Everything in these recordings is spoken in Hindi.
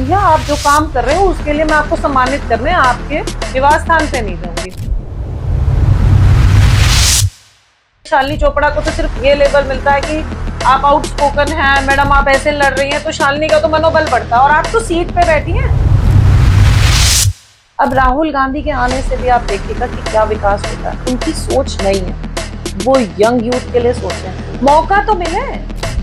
भैया आप जो काम कर रहे हो उसके लिए मैं आपको सम्मानित करने आपके निवास स्थान पे नहीं जाऊंगी। शालिनी चोपड़ा को तो सिर्फ ये लेबल मिलता है कि आप आउटस्पोकन हैं, मैडम आप ऐसे लड़ रही हैं, तो शालिनी का तो मनोबल बढ़ता है और आप तो सीट पे बैठी हैं। अब राहुल गांधी के आने से भी आप देखिएगा कि क्या विकास होता है। उनकी सोच नहीं है, वो यंग यूथ के लिए सोच रहे हैं। मौका तो मिले,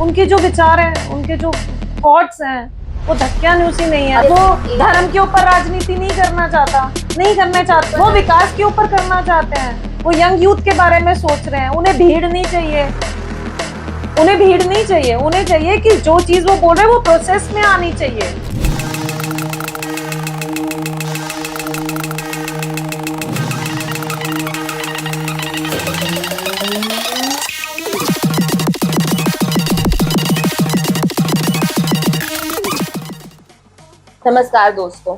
उनके जो विचार हैं, उनके जो थॉट्स हैं, वो धक्यानुसी नहीं है। वो धर्म के ऊपर राजनीति नहीं करना चाहता, वो विकास के ऊपर करना चाहते हैं। वो यंग यूथ के बारे में सोच रहे हैं। उन्हें भीड़ नहीं चाहिए, उन्हें चाहिए कि जो चीज वो बोल रहे हैं वो प्रोसेस में आनी चाहिए। नमस्कार दोस्तों।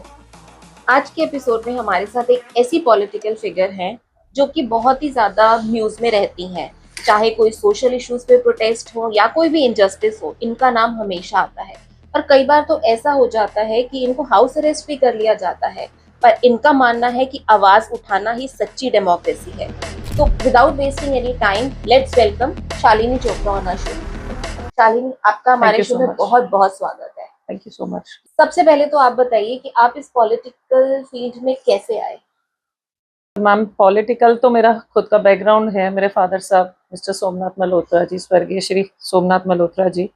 आज के एपिसोड में हमारे साथ एक ऐसी पॉलिटिकल फिगर हैं जो कि बहुत ही ज्यादा न्यूज में रहती हैं। चाहे कोई सोशल इश्यूज पे प्रोटेस्ट हो या कोई भी इनजस्टिस हो, इनका नाम हमेशा आता है। और कई बार तो ऐसा हो जाता है कि इनको हाउस अरेस्ट भी कर लिया जाता है। पर इनका मानना है कि आवाज उठाना ही सच्ची डेमोक्रेसी है। तो without wasting any time, let's welcome Shalini Chopra on our show. Shalini, आपका हमारे शो में बहुत बहुत स्वागत है। Thank you so much. सबसे पहले तो आप बताइए कि आप इस पॉलिटिकल फील्ड में कैसे आए? मैम, पॉलिटिकल तो मेरा खुद का बैकग्राउंड है। मेरे फादर साहब मिस्टर सोमनाथ मल्होत्रा जी, स्वर्गीय श्री सोमनाथ मल्होत्रा जी,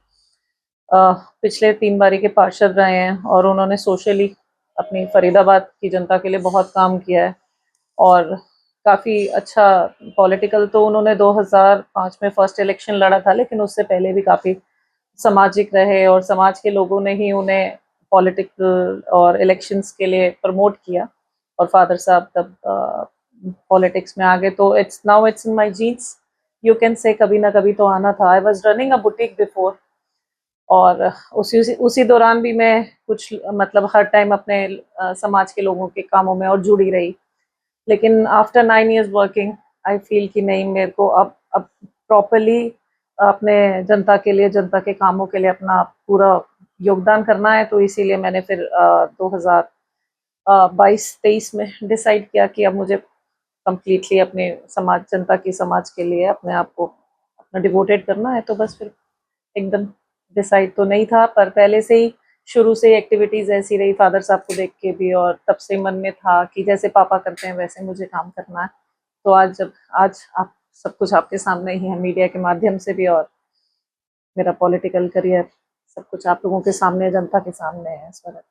पिछले 3 बारी के पार्षद रहे हैं और उन्होंने सोशली अपनी फरीदाबाद की जनता के लिए बहुत काम किया है। और काफ़ी अच्छा पॉलिटिकल तो उन्होंने 2005 में फर्स्ट इलेक्शन लड़ा था, लेकिन उससे पहले भी काफ़ी सामाजिक रहे और समाज के लोगों ने ही उन्हें पॉलिटिकल और इलेक्शंस के लिए प्रमोट किया। और फादर साहब तब पॉलिटिक्स में आ गए, तो it's in my genes, you can say. कभी ना कभी तो आना था। I was running a boutique before, और उसी दौरान भी मैं कुछ मतलब हर टाइम अपने समाज के लोगों के कामों में और जुड़ी रही। लेकिन after 9 years working, I feel कि नहीं, मेरे को अब प्रॉपरली अपने जनता के लिए, जनता के कामों के लिए अपना पूरा योगदान करना है। तो इसीलिए मैंने फिर 2022-23 में डिसाइड किया कि अब मुझे कम्प्लीटली अपने समाज, जनता की समाज के लिए अपने आप को अपना डिवोटेड करना है। तो बस फिर एकदम डिसाइड तो नहीं था, पर पहले से ही शुरू से ही एक्टिविटीज़ ऐसी रही, फादर साहब को देख के भी, और तब से मन में था कि जैसे पापा करते हैं वैसे मुझे काम करना है। तो आज आप सब कुछ आपके सामने ही है, मीडिया के माध्यम से भी, और मेरा पॉलिटिकल करियर सब कुछ आप लोगों के सामने, जनता के सामने है इस वक्त।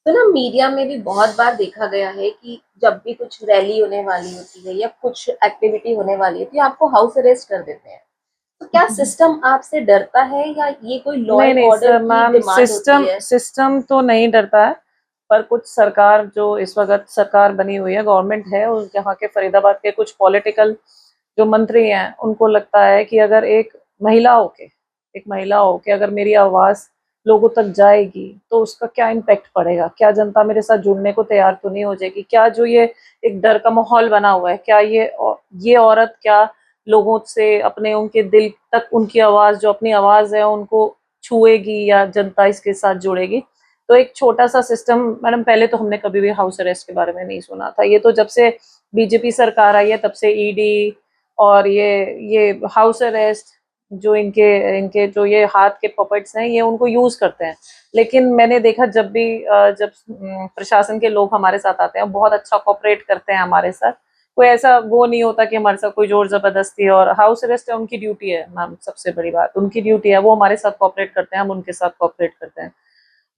तो ना, मीडिया में भी बहुत बार देखा गया है कि जब भी कुछ रैली होने वाली होती है या कुछ एक्टिविटी होने वाली होती है, आपको हाउस अरेस्ट कर देते हैं। तो क्या सिस्टम आपसे डरता है या ये कोई लॉ नहीं एंड नहीं ऑर्डर सर, की मैम, डिमांड होती है? सिस्टम तो नहीं डरता है। पर कुछ सरकार, जो इस वक्त सरकार बनी हुई है, गवर्नमेंट है, उस यहाँ के फरीदाबाद के कुछ पॉलिटिकल जो मंत्री हैं, उनको लगता है कि अगर एक महिला होके अगर मेरी आवाज़ लोगों तक जाएगी तो उसका क्या इम्पैक्ट पड़ेगा। क्या जनता मेरे साथ जुड़ने को तैयार तो नहीं हो जाएगी? क्या जो ये एक डर का माहौल बना हुआ है, क्या ये औरत क्या लोगों से अपने, उनके दिल तक उनकी आवाज़, जो अपनी आवाज़ है, उनको छुएगी, या जनता इसके साथ जुड़ेगी? तो एक छोटा सा सिस्टम, मैडम, पहले तो हमने कभी भी हाउस अरेस्ट के बारे में नहीं सुना था। ये तो जब से बीजेपी सरकार आई है तब से ईडी और ये हाउस अरेस्ट, जो इनके इनके जो ये हाथ के पपेट्स हैं, ये उनको यूज करते हैं। लेकिन मैंने देखा जब भी जब प्रशासन के लोग हमारे साथ आते हैं, बहुत अच्छा कोऑपरेट करते हैं हमारे साथ। कोई ऐसा वो नहीं होता कि हमारे साथ कोई जोर जबरदस्ती। और हाउस अरेस्ट है, उनकी ड्यूटी है मैम, सबसे बड़ी बात उनकी ड्यूटी है। वो हमारे साथ कोऑपरेट करते हैं, हम उनके साथ कोऑपरेट करते हैं।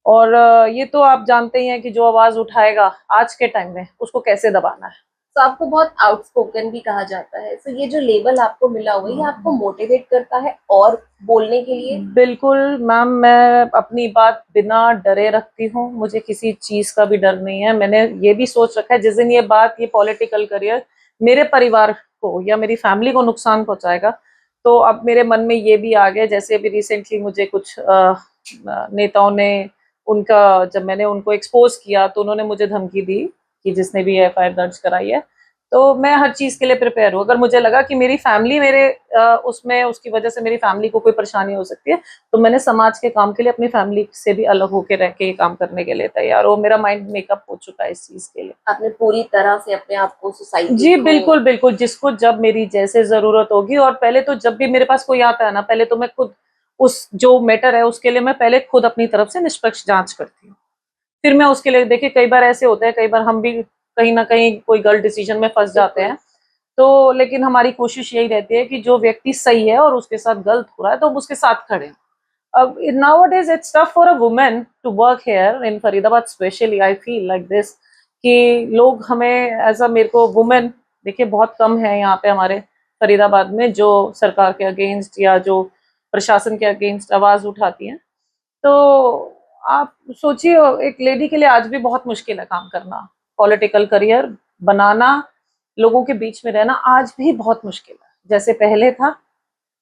और ये तो आप जानते ही हैं कि जो आवाज उठाएगा आज के टाइम में, उसको कैसे दबाना है। तो आपको बहुत आउटस्पोकन भी कहा जाता है। तो ये जो लेबल आपको मिला हुआ है, ये आपको मोटिवेट करता है और बोलने के लिए? बिल्कुल मैम, मैं अपनी बात बिना डरे रखती हूँ। मुझे किसी चीज का भी डर नहीं है। मैंने ये भी सोच रखा है, जिस दिन ये पॉलिटिकल करियर मेरे परिवार को या मेरी फैमिली को नुकसान पहुंचाएगा, तो अब मेरे मन में ये भी आ गया। जैसे अभी रिसेंटली मुझे कुछ नेताओं ने, जब मैंने उनको एक्सपोज किया, तो उन्होंने मुझे धमकी दी कि जिसने भी एफआईआर दर्ज कराई है, तो मैं हर चीज के लिए प्रिपेयर हूँ। अगर मुझे लगा कि मेरी फैमिली मेरे उसमें उसकी वजह से मेरी फैमिली को कोई परेशानी हो सकती है, तो मैंने समाज के काम के लिए अपनी फैमिली से भी अलग होके रह के ये काम करने के लिए तैयार हूँ। मेरा माइंड मेकअप हो चुका है इस चीज के लिए। आपने पूरी तरह से अपने आप को सोसाइटी जी को बिल्कुल बिल्कुल, जिसको जब मेरी जैसे जरूरत होगी, और पहले तो जब भी मेरे पास कोई आता है ना, पहले तो मैं खुद उस जो मैटर है उसके लिए मैं पहले खुद अपनी तरफ से निष्पक्ष जांच करती हूँ। फिर मैं उसके लिए, देखिए कई बार ऐसे होते हैं, कई बार हम भी कहीं ना कहीं कोई गलत डिसीजन में फंस जाते बिल्कुल। हैं। तो लेकिन हमारी कोशिश यही रहती है कि जो व्यक्ति सही है और उसके साथ गलत हो रहा है तो हम उसके साथ खड़े हैं। अब nowadays it's tough for a woman to work here in Faridabad, specially I feel like this, कि लोग हमें एज अ, मेरे को वुमेन देखिए बहुत कम है यहाँ पे हमारे फरीदाबाद में जो सरकार के अगेंस्ट या जो प्रशासन के अगेंस्ट आवाज उठाती हैं। तो आप सोचिए, एक लेडी के लिए आज भी बहुत मुश्किल है काम करना, पॉलिटिकल करियर बनाना, लोगों के बीच में रहना आज भी बहुत मुश्किल है। जैसे पहले था,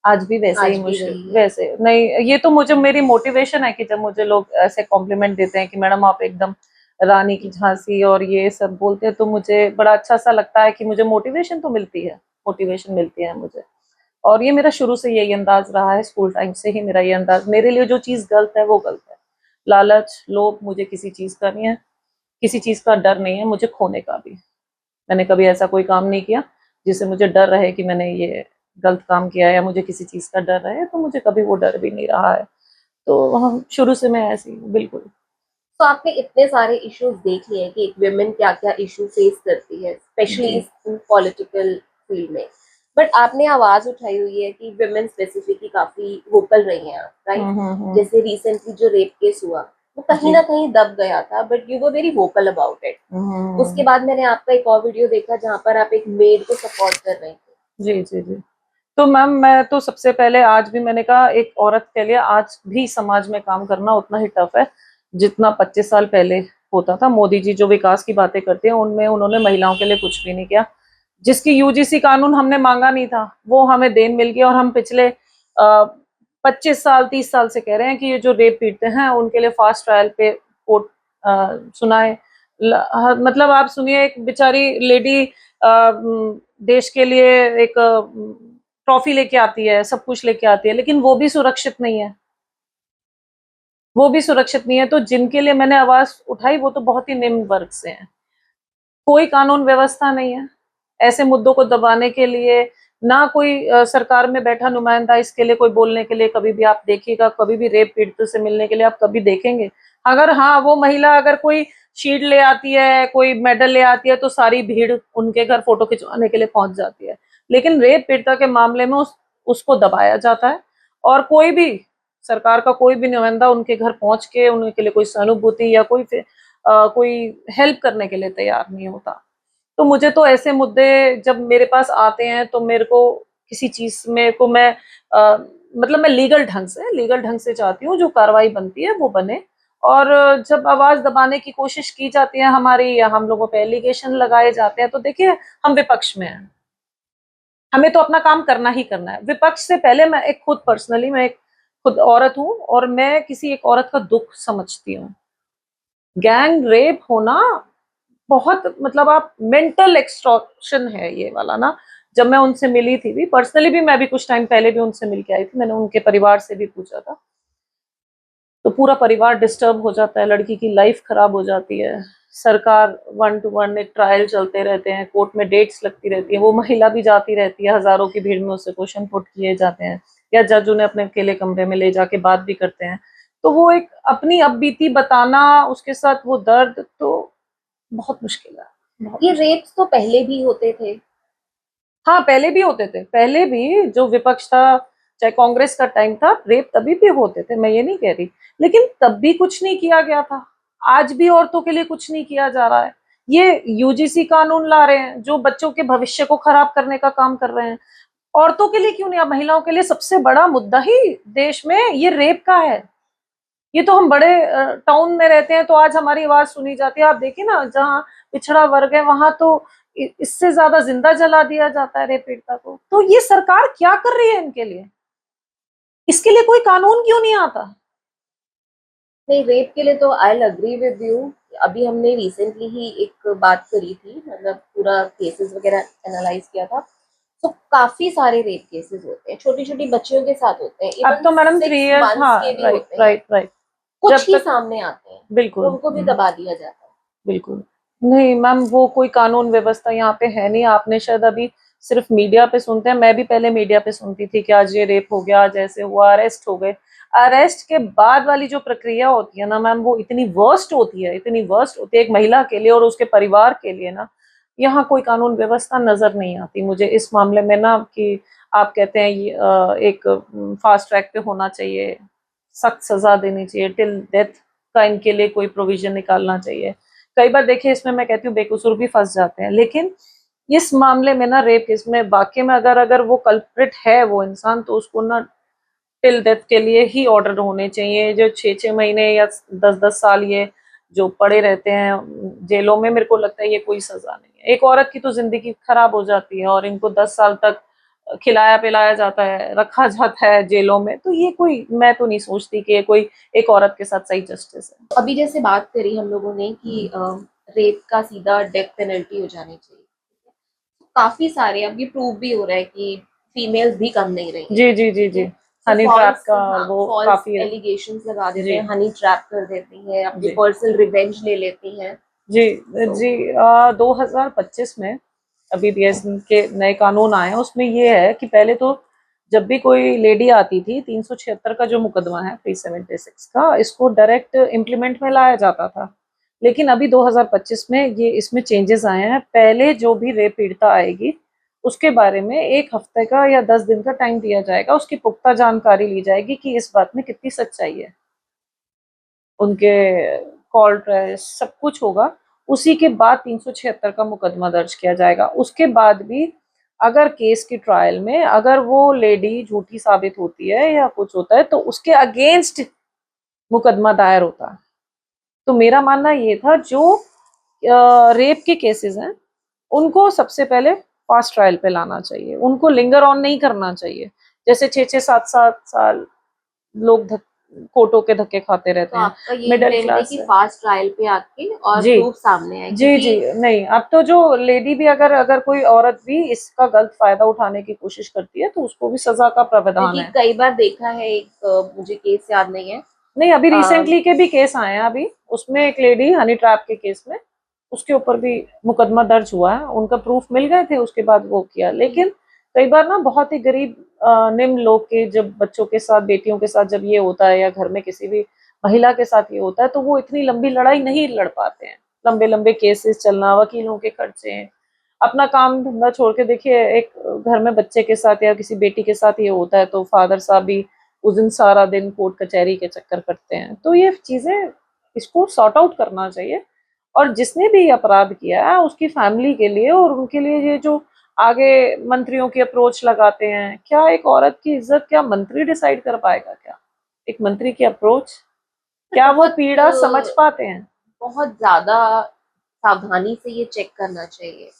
आज भी वैसे ही आज भी मुश्किल, वही है। वैसे नहीं। ये तो मुझे मेरी मोटिवेशन है कि जब मुझे लोग ऐसे कॉम्प्लीमेंट देते हैं कि मैडम आप एकदम रानी की झांसी और ये सब बोलते हैं, तो मुझे बड़ा अच्छा सा लगता है कि मुझे मोटिवेशन तो मिलती है, मोटिवेशन मिलती है मुझे। और ये मेरा शुरू से यही अंदाज रहा है, स्कूल टाइम से ही मेरा ये अंदाज, मेरे लिए जो चीज गलत है वो गलत है। लालच, लोभ मुझे किसी चीज का नहीं है, किसी चीज का डर नहीं है मुझे खोने का भी। मैंने कभी ऐसा कोई काम नहीं किया जिससे मुझे डर रहे कि मैंने ये गलत काम किया है या मुझे किसी चीज का डर रहे, तो मुझे कभी वो डर भी नहीं रहा है। तो हम शुरू से मैं ऐसी हूँ बिल्कुल। तो आपने इतने सारे इश्यूज देख लिए हैं कि एक वुमेन क्या क्या इशू फेस करती है, स्पेशली जी। इन पॉलिटिकल फील्ड में। बट आपने आवाज उठाई हुई है कि वुमेन स्पेसिफिकली काफी वोकल रही हैं, राइट? जैसे रिसेंटली जो रेप केस हुआ वो कहीं जी। ना कहीं दब गया था, but you were very vocal about it. उसके बाद मैंने आपका एक और वीडियो देखा जहाँ पर आप एक मेड को सपोर्ट कर रहे थे। जी जी जी। तो मैम मैं तो सबसे पहले, आज भी मैंने कहा, एक औरत के लिए आज भी समाज में काम करना उतना ही टफ है जितना 25 साल पहले होता था। मोदी जी जो विकास की बातें करते हैं उनमें उन्होंने महिलाओं के लिए कुछ भी नहीं किया। जिसकी यूजीसी कानून हमने मांगा नहीं था वो हमें देन मिल गया, और हम पिछले 25 साल 30 साल से कह रहे हैं कि ये जो रेप पीड़ित हैं उनके लिए फास्ट ट्रायल पे कोर्ट सुनाए। मतलब आप सुनिए, एक बेचारी लेडी देश के लिए एक ट्रॉफी लेके आती है, सब कुछ लेके आती है, लेकिन वो भी सुरक्षित नहीं है, वो भी सुरक्षित नहीं है। तो जिनके लिए मैंने आवाज उठाई वो तो बहुत ही निम्न वर्ग से हैं। कोई कानून व्यवस्था नहीं है ऐसे मुद्दों को दबाने के लिए, ना कोई सरकार में बैठा नुमाइंदा इसके लिए कोई बोलने के लिए। कभी भी आप देखिएगा, कभी भी रेप पीड़ितों से मिलने के लिए आप कभी देखेंगे, अगर हाँ वो महिला अगर कोई शील्ड ले आती है, कोई मेडल ले आती है, तो सारी भीड़ उनके घर फोटो खिंचवाने के लिए पहुंच जाती है। लेकिन रेप पीड़िता के मामले में उसको दबाया जाता है, और कोई भी सरकार का कोई भी नुमाइंदा उनके घर पहुंच के उनके लिए कोई सहानुभूति या कोई हेल्प करने के लिए तैयार नहीं होता। तो मुझे तो ऐसे मुद्दे जब मेरे पास आते हैं तो मेरे को किसी चीज में को मैं मतलब मैं लीगल ढंग से चाहती हूँ, जो कार्रवाई बनती है वो बने। और जब आवाज दबाने की कोशिश की जाती है हमारी, या हम लोगों पे एलिगेशन लगाए जाते हैं, तो देखिए हम विपक्ष में हैं, हमें तो अपना काम करना ही करना है। विपक्ष से पहले मैं एक खुद पर्सनली, मैं एक खुद औरत हूँ और मैं किसी एक औरत का दुख समझती हूँ। गैंग रेप होना बहुत, मतलब आप मेंटल एक्सटॉर्शन है ये वाला ना। जब मैं उनसे मिली थी भी पर्सनली भी, मैं भी कुछ टाइम पहले भी उनसे मिल के आई थी, मैंने उनके परिवार से भी पूछा था, तो पूरा परिवार डिस्टर्ब हो जाता है, लड़की की लाइफ खराब हो जाती है। सरकार 1 to 1 एक ट्रायल चलते रहते हैं, कोर्ट में डेट्स लगती रहती है, वो महिला भी जाती रहती है, हजारों की भीड़ में उससे क्वेश्चन पुट किए जाते हैं, या जज उन्हें अपने अकेले कमरे में ले जाके बात भी करते हैं। तो वो एक अपनी अब बीती बताना, उसके साथ वो दर्द, तो बहुत मुश्किल है, बहुत ये मुश्किल। रेप्स तो पहले भी होते थे। हाँ पहले भी होते थे, पहले भी जो विपक्ष था, चाहे कांग्रेस का टाइम था, रेप तभी भी होते थे, मैं ये नहीं कह रही, लेकिन तब भी कुछ नहीं किया गया था। आज भी औरतों के लिए कुछ नहीं किया जा रहा है। ये यूजीसी कानून ला रहे हैं जो बच्चों के भविष्य को खराब करने का काम कर रहे हैं। औरतों के लिए क्यों नहीं, अब महिलाओं के लिए सबसे बड़ा मुद्दा ही देश में ये रेप का है। ये तो हम बड़े टाउन में रहते हैं तो आज हमारी आवाज सुनी जाती है। आप देखिए ना, जहाँ पिछड़ा वर्ग है वहां तो इससे ज्यादा जिंदा जला दिया जाता है रेप पीड़िता को। तो ये सरकार क्या कर रही है इनके लिए, इसके लिए कोई कानून क्यों नहीं आता? नहीं, रेप के लिए तो आई अग्री विद यू, अभी हमने रिसेंटली ही एक बात करी थी, मतलब पूरा केसेस वगैरह एनालाइज किया था, तो काफी सारे रेप केसेस होते हैं, छोटी छोटी बच्चियों के साथ होते हैं, अब इवन तो मैडम 6 3 इयर्स, मंथ्स हाँ, के भी राइट होते हैं, राइट राइट। कुछ जब ही तक, सामने आते हैं और बिल्कुल, उनको भी दबा दिया जाता है। बिल्कुल नहीं मैम, वो कोई कानून व्यवस्था यहाँ पे है नहीं। आपने शायद अभी सिर्फ मीडिया पे सुनते हैं, मैं भी पहले मीडिया पे सुनती थी कि आज ये रेप हो गया, आज ऐसे हुआ, अरेस्ट हो गए। अरेस्ट के बाद वाली जो प्रक्रिया होती है ना मैम, वो इतनी वर्स्ट होती है, इतनी वर्स्ट होती है एक महिला के लिए और उसके परिवार के लिए ना। यहाँ कोई कानून व्यवस्था नजर नहीं आती मुझे इस मामले में ना, कि आप कहते हैं ये एक फास्ट ट्रैक पे होना चाहिए, सख्त सजा देनी चाहिए, टिल डेथ का इनके लिए कोई प्रोविजन निकालना चाहिए। कई बार देखिए इसमें मैं कहती हूँ बेकसूर भी फंस जाते हैं, लेकिन इस मामले में ना रेप केस में वाकई में अगर अगर वो कल्प्रिट है वो इंसान, तो उसको ना टिल डेथ के लिए ही ऑर्डर होने चाहिए। जो 6-6 महीने या 10-10 साल ये जो पड़े रहते हैं जेलों में, मेरे को लगता है ये कोई सजा नहीं है। एक औरत की तो जिंदगी खराब हो जाती है और इनको 10 साल तक खिलाया पिलाया जाता है, रखा जाता है जेलों में, तो ये कोई, मैं तो नहीं सोचती कि ये कोई एक औरत के साथ सही जस्टिस है। अभी जैसे बात करी हम लोगों ने कि रेप का सीधा डेथ पेनल्टी हो जानी चाहिए, काफी सारे अब ये प्रूव भी हो रहा है कि फीमेल्स भी कम नहीं रही जी जी जी जी। हैं। तो हनी ट्रैप फॉल्स, का और हाँ, वो फॉल्स काफी है। एलिगेशंस लगा देते जी हैं, हनी ट्रैप कर देती हैं, अपनी जी पर्सनल रिवेंज ले लेती हैं। जी तो जी। 2025 में अभी बीएस के नए कानून आए हैं, उसमें ये है कि पहले तो जब भी कोई लेडी आती थी, 376 का जो मुकदमा है 376 का, इसको डायरेक्ट इम्प्लीमेंट में लाया जाता था। लेकिन अभी 2025 में ये इसमें चेंजेस आए हैं। पहले जो भी रेप पीड़िता आएगी उसके बारे में 1 हफ्ते का या 10 दिन का टाइम दिया जाएगा, उसकी पुख्ता जानकारी ली जाएगी कि इस बात में कितनी सच्चाई है। उनके कॉल ट्रेस सब कुछ होगा, उसी के बाद 376 का मुकदमा दर्ज किया जाएगा। उसके बाद भी अगर केस की ट्रायल में अगर वो लेडी झूठी साबित होती है या कुछ होता है, तो उसके अगेंस्ट मुकदमा दायर होता है। तो मेरा मानना ये था, जो रेप के केसेस हैं उनको सबसे पहले फास्ट ट्रायल पे लाना चाहिए, उनको लिंगर ऑन नहीं करना चाहिए। जैसे 6-6 7-7 साल लोग कोर्टों के धक्के खाते तो रहते हैं, आपका ये मिडिल इंटेंट है क्लास कि है। फास्ट ट्रायल पे आके और जी प्रूफ सामने आए, जी जी। क्योंकि नहीं, अब तो जो लेडी भी अगर अगर कोई औरत भी इसका गलत फायदा उठाने की कोशिश करती है, तो उसको भी सजा का प्रावधान क्योंकि है। कई बार देखा है, एक मुझे केस याद नहीं है। नहीं, अभी अ, रिसेंटली के भी केस आए हैं, अभी उसमें एक लेडी हनी ट्रैप के केस में उसके ऊपर भी मुकदमा दर्ज हुआ है, उनका प्रूफ मिल गए थे, उसके बाद वो किया। लेकिन कई बार ना बहुत ही गरीब निम्न लोग के जब बच्चों के साथ, बेटियों के साथ जब ये होता है, या घर में किसी भी महिला के साथ ये होता है, तो वो इतनी लंबी लड़ाई नहीं लड़ पाते हैं। लंबे लंबे केसेस चलना, वकीलों के खर्चे, अपना काम धंधा छोड़ के, देखिए एक घर में बच्चे के साथ या किसी बेटी के साथ ये होता है, तो फादर साहब भी उस दिन सारा दिन कोर्ट कचहरी के चक्कर करते हैं। तो ये चीजें, इसको सॉर्ट आउट करना चाहिए। और जिसने भी अपराध किया है उसकी फैमिली के लिए और उनके लिए, ये जो आगे मंत्रियों की अप्रोच लगाते हैं, क्या एक औरत की इज्जत क्या मंत्री डिसाइड कर पाएगा क्या? एक मंत्री की अप्रोच, क्या वो बहुत पीड़ा समझ पाते हैं? बहुत ज्यादा सावधानी से ये चेक करना चाहिए,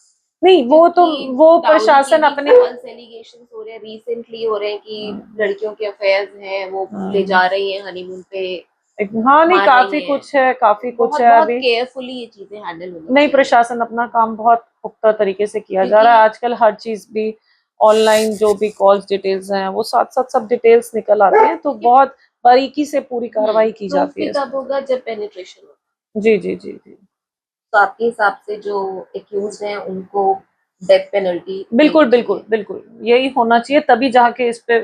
नहीं, वो तो, क्योंकि वो डाउरी के प्रशासन भी अपने, फॉल्स एलिगेशंस हो रहे हैं, रिसेंटली हो रहे हैं कि हाँ, लड़कियों के अफेयर्स हैं, वो ले हाँ, जा रही हैं हनीमून पे, हाँ, नहीं मार काफी रही हैं। कुछ है, काफी कुछ बहुत है बहुत अभी। केयरफुली ये चीजें हैंडल होनी नहीं, चाहिए, प्रशासन अपना काम बहुत पुख्ता तरीके से किया जा क्योंकि रहा है आजकल। हर चीज भी ऑनलाइन, जो भी कॉल्स डिटेल्स हैं वो साथ साथ सब डिटेल्स निकल आते हैं, तो बहुत बारीकी से पूरी कार्रवाई की प्रूफ जाती भी है तब इसमें। होगा जब पेनिट्रेशन होगा। जी जी जी जी। तो आपके हिसाब से जो एक्यूज हैं उनको डेथ पेनल्टी बिल्कुल देनी बिल्कुल चाहिए? बिल्कुल, यही होना चाहिए, तभी जाके इस पे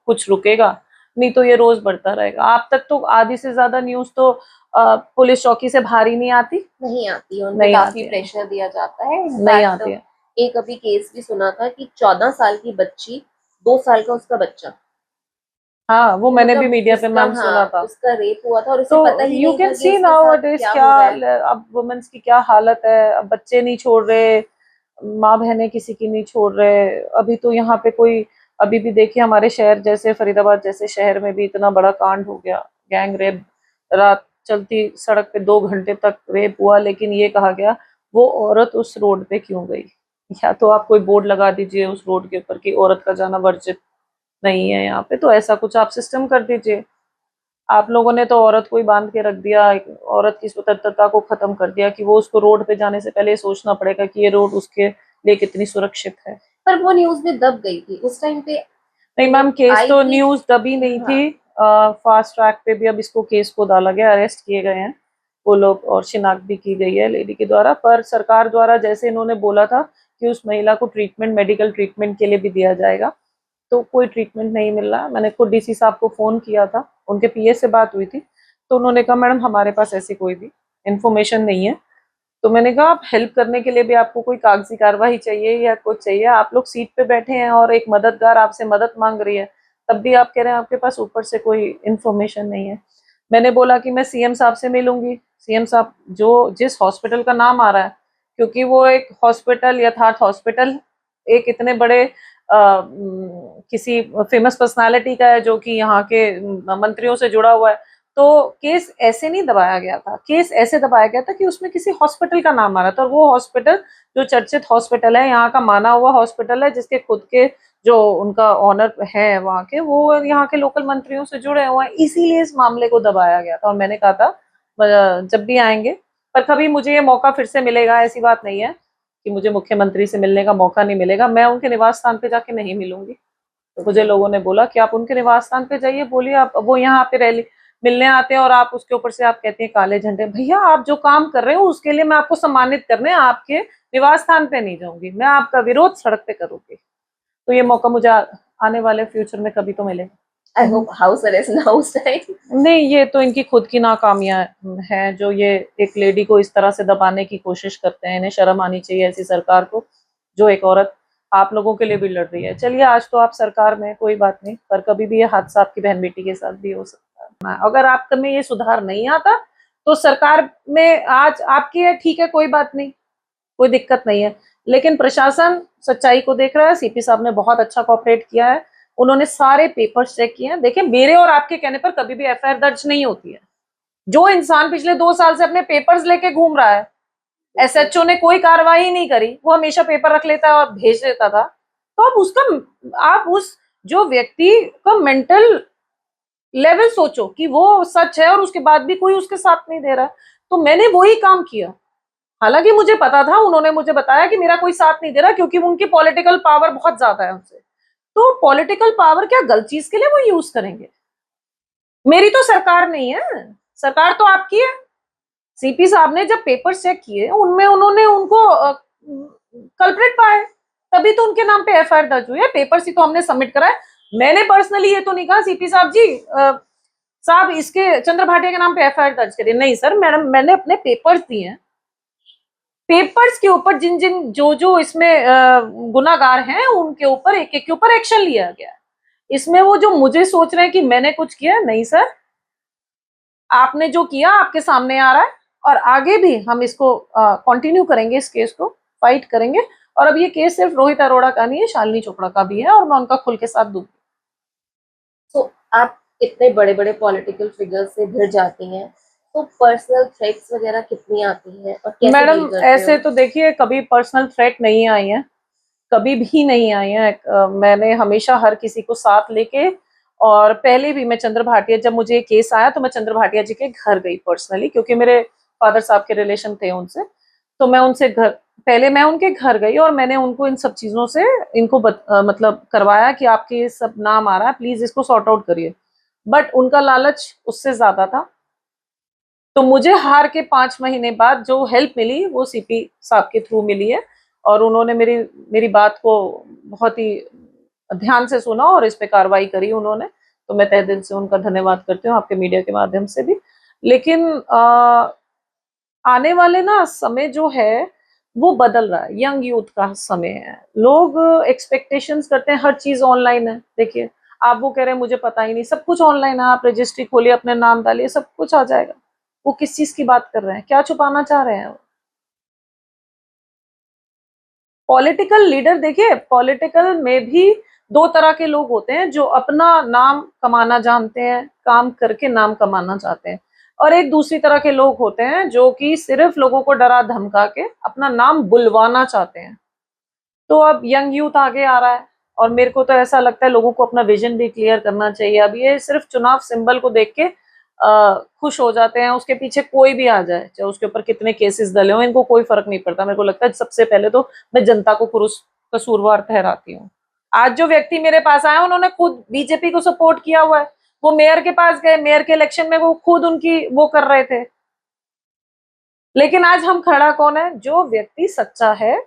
कुछ रुकेगा। नहीं तो ये रोज बढ़ता रहेगा। आप तक तो आधी से ज्यादा न्यूज तो पुलिस चौकी से बाहर ही नहीं आती। नहीं आती है, उन पे नहीं काफी आती है, प्रेशर दिया जाता है। नहीं इनफैक्ट आती है। एक अभी केस भी सुना था कि 14 साल की बच्ची, 2 साल का उसका बच्चा, हाँ, वो कि मैंने भी मतलब मीडिया पे उसका, मैम सुना हाँ, था। उसका रेप हुआ था और तो उसे पता ही यू नहीं कैन था कि सी उसके नाउ साथ अडेज क्या क्या, हो रहा है। अब वुमेन्स की क्या हालत है, अब बच्चे नहीं छोड़ रहे, माँ बहनें किसी की नहीं छोड़ रहे। अभी तो यहाँ पे कोई, अभी भी देखिए हमारे शहर जैसे फरीदाबाद जैसे शहर में भी इतना बड़ा कांड हो गया, गैंग रेप। रात चलती सड़क पे 2 घंटे तक रेप हुआ, लेकिन ये कहा गया वो औरत उस रोड पे क्यों गई। या तो आप कोई बोर्ड लगा दीजिए उस रोड के ऊपर कि औरत का जाना वर्जित नहीं है यहाँ पे, तो ऐसा कुछ आप सिस्टम कर दीजिए। आप लोगों ने तो औरत को ही बांध के रख दिया, एक औरत की स्वतंत्रता को खत्म कर दिया कि वो उसको रोड पे जाने से पहले सोचना पड़ेगा कि ये रोड उसके लिए कितनी सुरक्षित है। पर वो न्यूज में दब गई थी उस टाइम पे, नहीं मैम, केस आई तो थी। न्यूज दबी नहीं हाँ। थी। फास्ट ट्रैक पे भी अब इसको केस को डाला गया, अरेस्ट किए गए हैं वो लोग और शिनाख्त भी की गई है लेडी के द्वारा। पर सरकार द्वारा जैसे इन्होंने बोला था कि उस महिला को ट्रीटमेंट, मेडिकल ट्रीटमेंट के लिए भी दिया जाएगा, तो कोई ट्रीटमेंट नहीं मिल रहा। मैंने खुद डीसी साहब को फोन किया था, उनके पीए से बात हुई थी, तो उन्होंने कहा मैडम हमारे पास ऐसी कोई भी इंफॉर्मेशन नहीं है। तो मैंने कहा आप हेल्प करने के लिए भी आपको कोई कागजी कार्रवाई चाहिए या कुछ चाहिए? आप लोग सीट पे बैठे हैं और एक मददगार आपसे मदद मांग रही है, तब भी आप कह रहे हैं आपके पास ऊपर से कोई इंफॉर्मेशन नहीं है। मैंने बोला कि मैं सीएम साहब से मिलूंगी। सीएम साहब जो जिस हॉस्पिटल का नाम आ रहा है, क्योंकि वो एक हॉस्पिटल, यथार्थ हॉस्पिटल, एक इतने बड़े किसी फेमस पर्सनालिटी का है जो कि यहाँ के मंत्रियों से जुड़ा हुआ है, तो केस ऐसे नहीं दबाया गया था। केस ऐसे दबाया गया था कि उसमें किसी हॉस्पिटल का नाम आ रहा था, और वो हॉस्पिटल जो चर्चित हॉस्पिटल है, यहाँ का माना हुआ हॉस्पिटल है, जिसके खुद के जो उनका ऑनर है वहाँ के, वो यहाँ के लोकल मंत्रियों से जुड़े हुए हैं, इसीलिए इस मामले को दबाया गया था। और मैंने कहा था जब भी आएंगे, पर कभी मुझे ये मौका फिर से मिलेगा, ऐसी बात नहीं है कि मुझे मुख्यमंत्री से मिलने का मौका नहीं मिलेगा। मैं उनके निवास स्थान पे जाके नहीं मिलूंगी। तो मुझे लोगों ने बोला कि आप उनके निवास स्थान पे जाइए, बोलिए आप, वो यहाँ पे रैली मिलने आते हैं और आप उसके ऊपर से आप कहती हैं काले झंडे। भैया आप जो काम कर रहे हो उसके लिए मैं आपको सम्मानित करने आपके निवास स्थान पे नहीं जाऊंगी, मैं आपका विरोध सड़क पे करूंगी। तो ये मौका मुझे आने वाले फ्यूचर में कभी तो मिलेगा। आई होप हाउस अरेस्ट ना उस टाइम। नहीं, ये तो इनकी खुद की नाकामियां हैं जो ये एक लेडी को इस तरह से दबाने की कोशिश करते हैं। इन्हें शर्म आनी चाहिए ऐसी सरकार को, जो एक औरत आप लोगों के लिए भी लड़ रही है। चलिए आज तो आप सरकार में, कोई बात नहीं, पर कभी भी ये हादसा आपकी बहन बेटी के साथ भी हो सकता है। अगर आप में ये सुधार नहीं आता तो सरकार में आज आपकी है, ठीक है, कोई बात नहीं, कोई दिक्कत नहीं है, लेकिन प्रशासन सच्चाई को देख रहा है। सीपी साहब ने बहुत अच्छा कोऑपरेट किया है, उन्होंने सारे पेपर्स चेक किए हैं। देखिए मेरे और आपके कहने पर कभी भी एफआईआर दर्ज नहीं होती है। जो इंसान पिछले 2 साल से अपने पेपर्स लेके घूम रहा है, एसएचओ ने कोई कार्रवाई नहीं करी, वो हमेशा पेपर रख लेता है और भेज देता था, तो अब उसका, आप उस जो व्यक्ति का मेंटल लेवल सोचो कि वो सच है और उसके बाद भी कोई उसके साथ नहीं दे रहा है। तो मैंने वही काम किया, हालांकि मुझे पता था, उन्होंने मुझे बताया कि मेरा कोई साथ नहीं दे रहा क्योंकि उनकी पॉलिटिकल पावर बहुत ज्यादा है उनसे। तो पॉलिटिकल पावर क्या गलत चीज के लिए वो यूज करेंगे? मेरी तो सरकार नहीं है, सरकार तो आपकी है। सीपी साहब ने जब पेपर चेक किए उनमें उन्होंने उनको कल्प्रिट पाए, तभी तो उनके नाम पे एफआईआर दर्ज हुई है। पेपर ही तो हमने सबमिट कराए। मैंने पर्सनली ये तो नहीं कहा सीपी साहब जी साहब इसके चंद्र भाटिया के नाम पे एफआईआर दर्ज करिए, नहीं सर, मैडम मैंने अपने पेपर्स दिए हैं। पेपर्स के ऊपर जिन जिन जो जो इसमें गुनाहगार हैं उनके ऊपर एक एक के ऊपर एक्शन लिया गया। इसमें वो जो मुझे सोच रहे हैं कि मैंने कुछ किया, नहीं सर, आपने जो किया आपके सामने आ रहा है, और आगे भी हम इसको कंटिन्यू करेंगे, इस केस को फाइट करेंगे। और अब ये केस सिर्फ रोहित अरोड़ा का नहीं है, शालिनी चोपड़ा का भी है, और मैं उनका खुल के साथ दूंगी। तो आप इतने बड़े बड़े पॉलिटिकल फिगर से भिड़ जाती हैं, तो पर्सनल थ्रेट्स वगैरह कितनी आती हैं और कैसे मैडम डील करते ऐसे हो? तो देखिए कभी पर्सनल थ्रेट नहीं आई है, कभी भी नहीं आई है। मैंने हमेशा हर किसी को साथ लेके, और पहले भी मैं चंद्र भाटिया, जब मुझे ये केस आया तो मैं चंद्र भाटिया जी के घर गई पर्सनली, क्योंकि मेरे फादर साहब के रिलेशन थे उनसे। तो मैं उनसे घर, पहले मैं उनके घर गई और मैंने उनको इन सब चीजों से इनको मतलब करवाया कि आपके ये सब नाम आ रहा है, प्लीज इसको सॉर्ट आउट करिए। बट उनका लालच उससे ज्यादा था। तो मुझे हार के 5 महीने बाद जो हेल्प मिली वो सीपी साहब के थ्रू मिली है, और उन्होंने मेरी मेरी बात को बहुत ही ध्यान से सुना और इस पे कार्रवाई करी उन्होंने। तो मैं तहे दिल से उनका धन्यवाद करती हूँ आपके मीडिया के माध्यम से भी। लेकिन आने वाले ना समय जो है वो बदल रहा है, यंग यूथ का समय है। लोग एक्सपेक्टेशंस करते हैं, हर चीज ऑनलाइन है। देखिए आप वो कह रहे हैं मुझे पता ही नहीं, सब कुछ ऑनलाइन है, आप रजिस्ट्री खोलिए, अपने नाम डालिए, सब कुछ आ जाएगा। वो किस चीज की बात कर रहे हैं, क्या छुपाना चाह रहे हैं? पॉलिटिकल लीडर, देखिए पॉलिटिकल में भी 2 तरह के लोग होते हैं, जो अपना नाम कमाना जानते हैं, काम करके नाम कमाना चाहते हैं, और एक दूसरी तरह के लोग होते हैं जो कि सिर्फ लोगों को डरा धमका के अपना नाम बुलवाना चाहते हैं। तो अब यंग यूथ आगे आ रहा है, और मेरे को तो ऐसा लगता है लोगों को अपना विजन भी क्लियर करना चाहिए। अब ये सिर्फ चुनाव सिंबल को देख के खुश हो जाते हैं, उसके पीछे कोई भी आ जाए, चाहे उसके ऊपर कितने केसेस डले हो, इनको कोई फर्क नहीं पड़ता। मेरे को लगता है सबसे पहले तो मैं जनता को कसूरवार ठहराती हूँ। आज जो व्यक्ति मेरे पास आए उन्होंने खुद बीजेपी को सपोर्ट किया हुआ है, वो मेयर के पास गए, मेयर के इलेक्शन में वो खुद उनकी वो कर रहे थे। लेकिन आज हम खड़ा कौन है? जो व्यक्ति सच्चा है,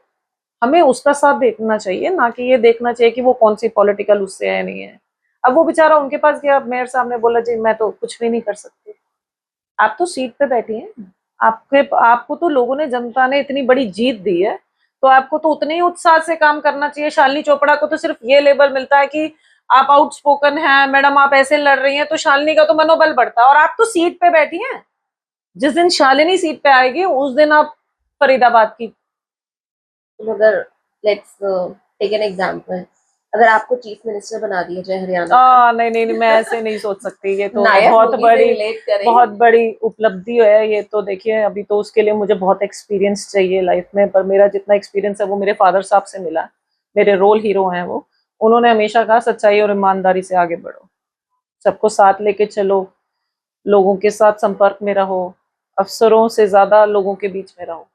हमें उसका साथ देखना चाहिए, ना कि ये देखना चाहिए कि वो कौन सी पॉलिटिकल उससे है नहीं है। अब वो बेचारा उनके पास गया, मेयर साहब ने बोला जी मैं तो कुछ भी नहीं कर सकती। आप तो सीट पे बैठी हैं, आपको तो लोगों ने, जनता ने इतनी बड़ी जीत दी है, तो आपको तो उतने ही उत्साह से काम करना चाहिए। शालिनी चोपड़ा को तो सिर्फ ये लेबल मिलता है कि आप आउटस्पोकन हैं मैडम, आप ऐसे लड़ रही हैं, तो शालिनी का तो मनोबल बढ़ता है, और आप तो सीट पे बैठी हैं। जिस दिन शालिनी सीट पे आएगी उस दिन आप फरीदाबाद की, अगर लेट्स टेक एन एग्जांपल, अगर आपको चीफ मिनिस्टर बना दिया जाए हरियाणा नहीं नहीं नहीं, मैं ऐसे नहीं सोच सकती। ये तो नायक बहुत मूवी से बड़ी रिलेट करें। बहुत बड़ी उपलब्धि है ये तो। देखिए अभी तो उसके लिए मुझे बहुत एक्सपीरियंस चाहिए लाइफ में, पर मेरा जितना एक्सपीरियंस है वो मेरे फादर साहब से मिला। मेरे रोल हीरो हैं वो, उन्होंने हमेशा कहा सच्चाई और ईमानदारी से आगे बढ़ो, सबको साथ लेके चलो, लोगों के साथ संपर्क में रहो, अफसरों से ज्यादा लोगों के बीच में रहो,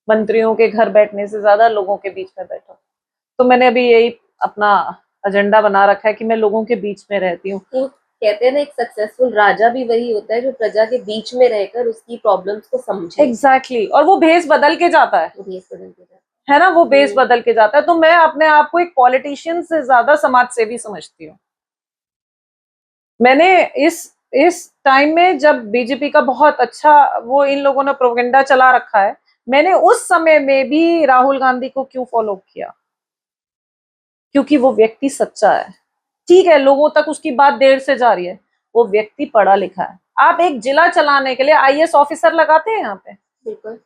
मंत्रियों के घर बैठने से ज्यादा लोगों के बीच में बैठो। तो मैंने अभी यही अपना एजेंडा बना रखा है कि मैं लोगों के बीच में रहती हूँ। तो कहते हैं ना, एक सक्सेसफुल राजा भी वही होता है जो प्रजा के बीच में रहकर उसकी प्रॉब्लम्स को समझे। एग्जैक्टली और वो भेस बदल के जाता है, वो भेस बदल के जाता है ना, वो भेस बदल के जाता है। तो मैं अपने आप को एक पॉलिटिशियन से ज्यादा समाज सेवी समझती हूँ। मैंने इस टाइम में जब बीजेपी का बहुत अच्छा वो इन लोगों ने प्रोपेगेंडा चला रखा है, मैंने उस समय में भी राहुल गांधी को क्यों फॉलो किया? क्योंकि वो व्यक्ति सच्चा है। ठीक है, लोगों तक उसकी बात देर से जा रही है, वो व्यक्ति पढ़ा लिखा है। आप एक जिला चलाने के लिए आईएएस ऑफिसर लगाते हैं यहाँ पे, बिल्कुल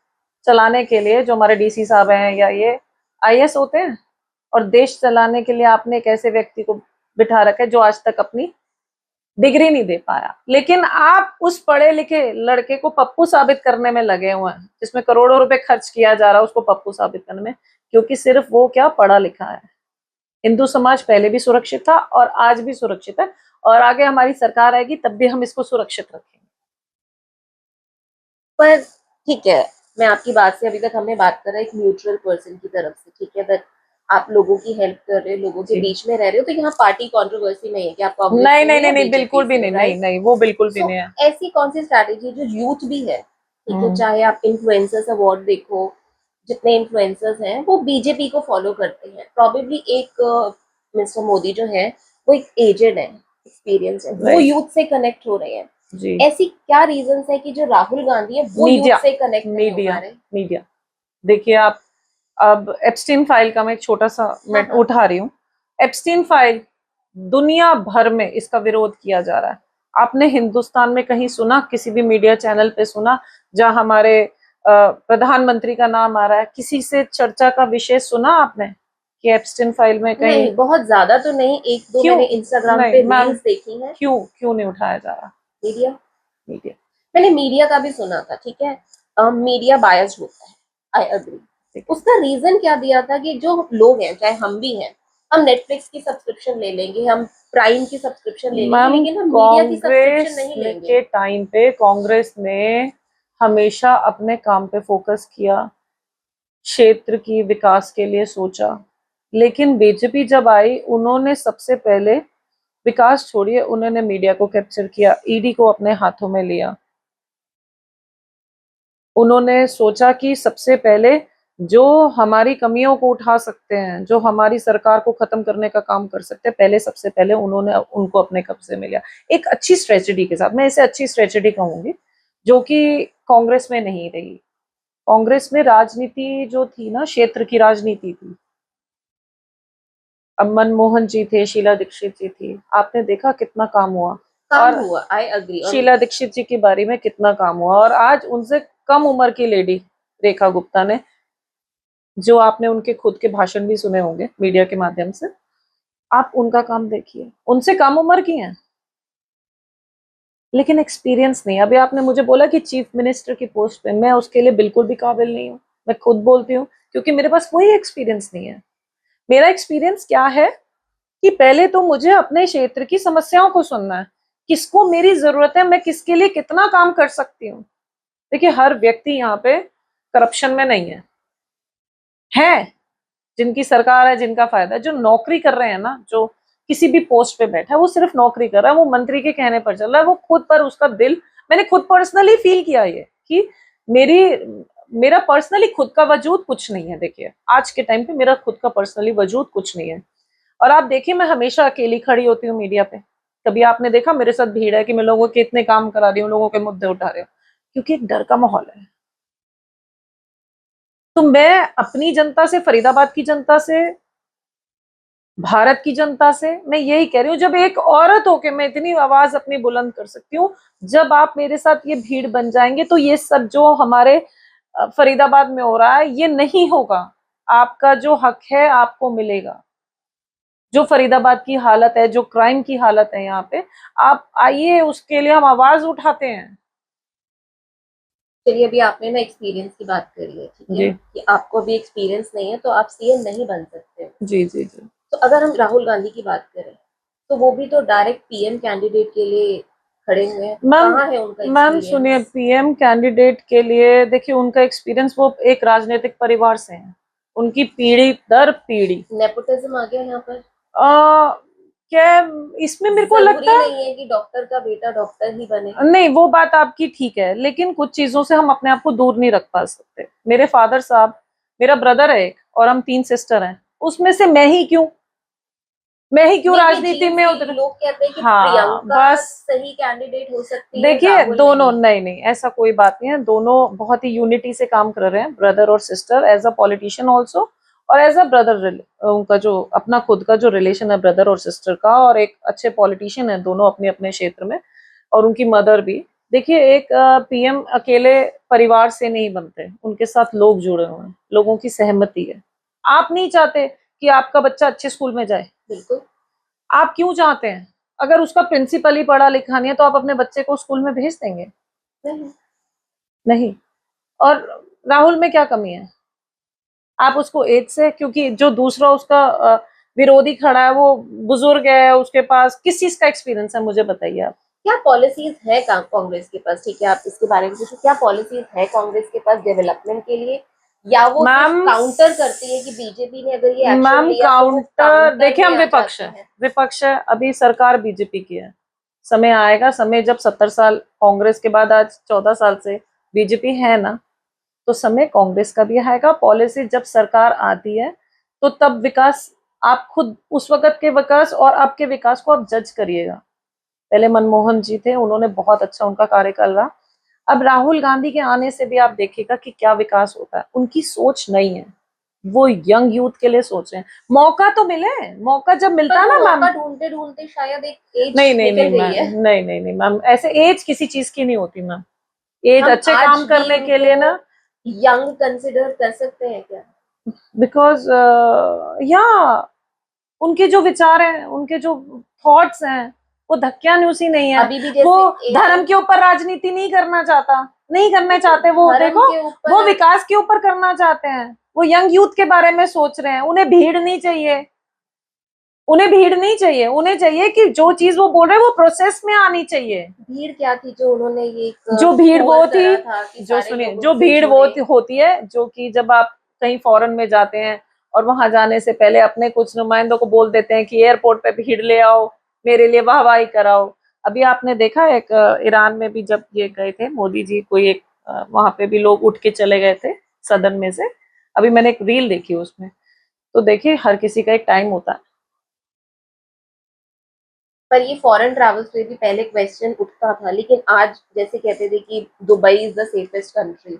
चलाने के लिए जो हमारे डीसी साहब हैं या ये आईएएस होते हैं, और देश चलाने के लिए आपने एक ऐसे व्यक्ति को बिठा रखा है जो आज तक अपनी डिग्री नहीं दे पाया। लेकिन आप उस पढ़े लिखे लड़के को पप्पू साबित करने में लगे हुए हैं, जिसमें करोड़ों रुपए खर्च किया जा रहा है उसको पप्पू साबित करने में, क्योंकि सिर्फ वो क्या पढ़ा लिखा है। हिंदू समाज पहले भी सुरक्षित था और आज भी सुरक्षित है, और आगे हमारी सरकार आएगी तब भी हम इसको सुरक्षित रखेंगे। पर ठीक है, मैं आपकी बात से, अभी तक हमने बात कर रहे एक न्यूट्रल पर्सन की तरफ से, ठीक है, बट आप लोगों की हेल्प कर रहे हो, लोगों के बीच में रह रहे हो, तो यहाँ पार्टी कंट्रोवर्सी नहीं है कि आप कांग्रेस नहीं नहीं नहीं, बिल्कुल भी नहीं, नहीं नहीं, वो बिल्कुल भी नहीं है। ऐसी कौन सी स्ट्रैटेजी जो यूथ भी है, ठीक है, चाहे आप इन्फ्लुएंसर्स अवार्ड देखो, जितने इन्फ्लुएंसर्स हैं वो बीजेपी को फॉलो करते हैं। प्रॉबेबली एक मिस्टर मोदी जो है वो एक एजेड है, एक्सपीरियंस है, वो यूथ से कनेक्ट हो रहे हैं। जी। ऐसी क्या रीजंस है कि जो राहुल गांधी है वो यूथ से कनेक्ट नहीं हो पा रहे? मीडिया। देखिए आप, अब एप्स्टीन फाइल का मैं एक छोटा सा मैं उठा रही हूँ। एप्स्टीन फाइल दुनिया भर में इसका विरोध किया जा रहा है। आपने हिंदुस्तान में कहीं सुना, किसी भी मीडिया चैनल पे सुना जहां हमारे प्रधानमंत्री का नाम आ रहा है? किसी से चर्चा का विषय सुना आपने कि एप्स्टीन फाइल में कहीं? नहीं, बहुत ज्यादा तो नहीं, एक दो मैंने इंस्टाग्राम पे रील्स देखी हैं। क्यों नहीं उठाया जा रहा? मीडिया मीडिया मैंने मीडिया का भी सुना था, ठीक है, मीडिया बायस्ड होता है, आई अग्री। उसका रीजन क्या दिया था कि जो लोग हैं, चाहे हम भी हैं, हम नेटफ्लिक्स की सब्सक्रिप्शन ले लेंगे, हम प्राइम की सब्सक्रिप्शन ले लेंगे, लेकिन हम मीडिया की सब्सक्रिप्शन नहीं लेंगे। के टाइम पे कांग्रेस ने हमेशा अपने काम पे फोकस किया, क्षेत्र की विकास के लिए सोचा। लेकिन बीजेपी जब आई, उन्होंने सबसे पहले विकास छोड़िए, उन्होंने मीडिया को कैप्चर किया, ईडी को अपने हाथों में लिया। उन्होंने सोचा कि सबसे पहले जो हमारी कमियों को उठा सकते हैं, जो हमारी सरकार को खत्म करने का काम कर सकते हैं, पहले सबसे पहले उन्होंने उनको अपने कब्जे में लिया, एक अच्छी स्ट्रेटजी के साथ। मैं इसे अच्छी स्ट्रेटजी कहूंगी, जो कि कांग्रेस में नहीं रही। कांग्रेस में राजनीति जो थी ना, क्षेत्र की राजनीति थी। अब मनमोहन जी थे, शीला दीक्षित जी थी, आपने देखा कितना काम हुआ, आई अग्री। शीला दीक्षित जी के बारे में कितना काम हुआ। और आज उनसे कम उम्र की लेडी रेखा गुप्ता ने, जो आपने उनके खुद के भाषण भी सुने होंगे मीडिया के माध्यम से, आप उनका काम देखिए, उनसे कम उम्र की हैं लेकिन एक्सपीरियंस नहीं। अभी आपने मुझे बोला कि चीफ मिनिस्टर की पोस्ट पे, मैं उसके लिए बिल्कुल भी काबिल नहीं हूँ, मैं खुद बोलती हूँ, क्योंकि मेरे पास कोई एक्सपीरियंस नहीं है। मेरा एक्सपीरियंस क्या है कि पहले तो मुझे अपने क्षेत्र की समस्याओं को सुनना है, किसको मेरी जरूरत है, मैं किसके लिए कितना काम कर सकती हूँ। देखिए हर व्यक्ति यहाँ पे करप्शन में नहीं है जिनकी सरकार है, जिनका फायदा है, जो नौकरी कर रहे हैं ना, जो किसी भी पोस्ट पे बैठा है वो सिर्फ नौकरी कर रहा है, वो मंत्री के कहने पर चल रहा है, वो खुद पर उसका दिल, मैंने खुद पर्सनली फील किया ये कि मेरी मेरा पर्सनली खुद का वजूद कुछ नहीं है। देखिए आज के टाइम पे मेरा खुद का पर्सनली वजूद कुछ नहीं है। और आप देखिए मैं हमेशा अकेली खड़ी होती हूँ मीडिया पे। कभी आपने देखा मेरे साथ भीड़ है कि मैं लोगों के इतने काम करा रही हूँ, लोगों के मुद्दे उठा रही हूँ, क्योंकि एक डर का माहौल है। तो मैं अपनी जनता से, फरीदाबाद की जनता से, भारत की जनता से मैं यही कह रही हूँ, जब एक औरत होके मैं इतनी आवाज अपनी बुलंद कर सकती हूँ, जब आप मेरे साथ ये भीड़ बन जाएंगे तो ये सब जो हमारे फरीदाबाद में हो रहा है ये नहीं होगा। आपका जो हक है आपको मिलेगा। जो फरीदाबाद की हालत है, जो क्राइम की हालत है यहाँ पे, आप आइए, उसके लिए हम आवाज उठाते हैं। चलिए, अभी आपने ना एक्सपीरियंस की बात करी है, ठीक है, कि आपको अभी एक्सपीरियंस नहीं है तो आप सीएम नहीं बन सकते। जी जी जी। तो अगर हम राहुल गांधी की बात करें तो वो भी तो डायरेक्ट पीएम कैंडिडेट के लिए खड़े हुए हैं। कहाँ है उनका मैम सुनिए, एक्सपीरियंस? पीएम कैंडिडेट के लिए देखिए उनका एक्सपीरियंस, वो एक राजनीतिक परिवार से हैं, उनकी पीढ़ी दर पीढ़ी। नेपोटिज्म आ गया यहाँ पर। क्या इसमें मेरे को लगता जरूरी है नहीं है कि डॉक्टर का बेटा डॉक्टर ही बने। नहीं, वो बात आपकी ठीक है, लेकिन कुछ चीजों से हम अपने आप को दूर नहीं रख पा सकते। मेरे फादर साहब, मेरा ब्रदर है एक, और हम 3 सिस्टर हैं, उसमें से मैं ही क्यों राजनीति में उतर। लोग कहते हैं कि हाँ प्रियंका बस सही कैंडिडेट हो सकती है, देखिए राहुल दोनों, नहीं। नहीं ऐसा कोई बात नहीं है, दोनों बहुत ही यूनिटी से काम कर रहे हैं, ब्रदर और sister, as a politician also और एज अ ब्रदर। उनका जो अपना खुद का जो रिलेशन है ब्रदर और सिस्टर का, और एक अच्छे पॉलिटिशियन है दोनों अपने अपने क्षेत्र में, और उनकी मदर भी। देखिए एक पीएम अकेले परिवार से नहीं बनते, उनके साथ लोग जुड़े हुए हैं, लोगों की सहमति है। आप नहीं चाहते कि आपका बच्चा अच्छे स्कूल में जाए, बिल्कुल। आप क्यों चाहते हैं? अगर उसका प्रिंसिपल ही पढ़ा लिखा नहीं है तो आप अपने बच्चे को स्कूल में भेज देंगे? नहीं। नहीं। और राहुल में क्या कमी है? आप उसको एज से, क्योंकि जो दूसरा उसका विरोधी खड़ा है वो बुजुर्ग है, उसके पास किस चीज का एक्सपीरियंस है, मुझे बताइए आप। क्या पॉलिसीज है कांग्रेस के पास? ठीक है, आप इसके बारे में पूछो, क्या पॉलिसीज है कांग्रेस के पास डेवलपमेंट के लिए, या वो सिर्फ काउंटर करती है कि बीजेपी ने अगर ये एक्शन लिया तो वो काउंटर, देखिए हम विपक्ष है, अभी सरकार बीजेपी की है। समय आएगा, समय जब 70 साल कांग्रेस के बाद आज 14 साल से बीजेपी है ना, तो समय कांग्रेस का भी आएगा। पॉलिसी जब सरकार आती है तो तब विकास, आप खुद उस वक्त के विकास और आपके विकास को आप जज करिएगा। पहले मनमोहन जी थे, उन्होंने बहुत अच्छा उनका कार्यकाल रहा। अब राहुल गांधी के आने से भी आप देखिएगा कि क्या विकास होता है। उनकी सोच नहीं है, वो यंग यूथ के लिए सोच रहे हैं। मौका तो मिले, मौका जब मिलता है ना मैम, ढूंढते ढूंढते शायद एक एज नहीं नहीं निकल नहीं गई है। मैम, नहीं नहीं नहीं मैम, ऐसे एज किसी चीज की नहीं होती मैम। एज हम अच्छे आज काम भी करने के लिए ना, यंग कंसिडर कर सकते हैं क्या? बिकॉज या उनके जो विचार हैं, उनके जो थॉट्स हैं, वो धक्यानुसी नहीं है। अभी भी जैसे वो धर्म के ऊपर राजनीति नहीं करना चाहता, नहीं करना चाहते। वो धर्म देखो, के ऊपर वो विकास के ऊपर करना चाहते हैं। वो यंग यूथ के बारे में सोच रहे हैं। उन्हें भीड़ नहीं चाहिए, उन्हें भीड़ नहीं चाहिए, उन्हें चाहिए कि जो चीज वो बोल रहे हैं वो प्रोसेस में आनी चाहिए। भीड़ क्या थी जो उन्होंने ये जो भीड़ वो थी, जो सुनिए, जो भीड़ वो होती है, जो कि जब आप कहीं फॉरेन में जाते हैं और वहां जाने से पहले अपने कुछ नुमाइंदों को बोल देते हैं कि एयरपोर्ट पे भीड़ ले आओ, मेरे लिए वाहवाही कराओ। अभी आपने देखा एक ईरान में भी जब ये गए थे मोदी जी, कोई एक वहां पे भी लोग उठ के चले गए थे सदन में से। अभी मैंने एक रील देखी उसमें, तो देखिए हर किसी का एक टाइम होता है। पर ये फॉरेन ट्रैवल्स पे भी पहले क्वेश्चन उठता था, लेकिन आज जैसे कहते थे कि Dubai is the safest country,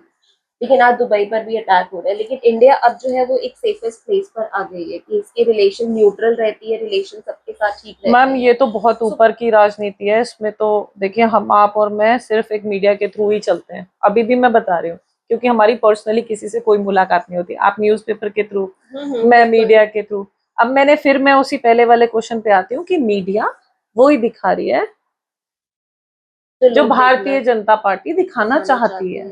लेकिन आज दुबई पर भी अटैक हो रहा है। लेकिन इंडिया अब जो है वो एक सेफेस्ट प्लेस पर आ गई है कि इसके रिलेशन न्यूट्रल रहती है, रिलेशन सबके साथ ठीक रहते हैं। मैम ये तो बहुत ऊपर की राजनीति है, इसमें तो देखिए हम, आप और मैं सिर्फ एक मीडिया के थ्रू ही चलते हैं। अभी भी मैं बता रही हूँ, क्योंकि हमारी पर्सनली किसी से कोई मुलाकात नहीं होती। आप न्यूज़पेपर के थ्रू, मैं मीडिया के थ्रू। अब मैं उसी पहले वाले क्वेश्चन पे आती हूँ कि मीडिया वो ही दिखा रही है जो भारतीय जनता पार्टी दिखाना चाहती है।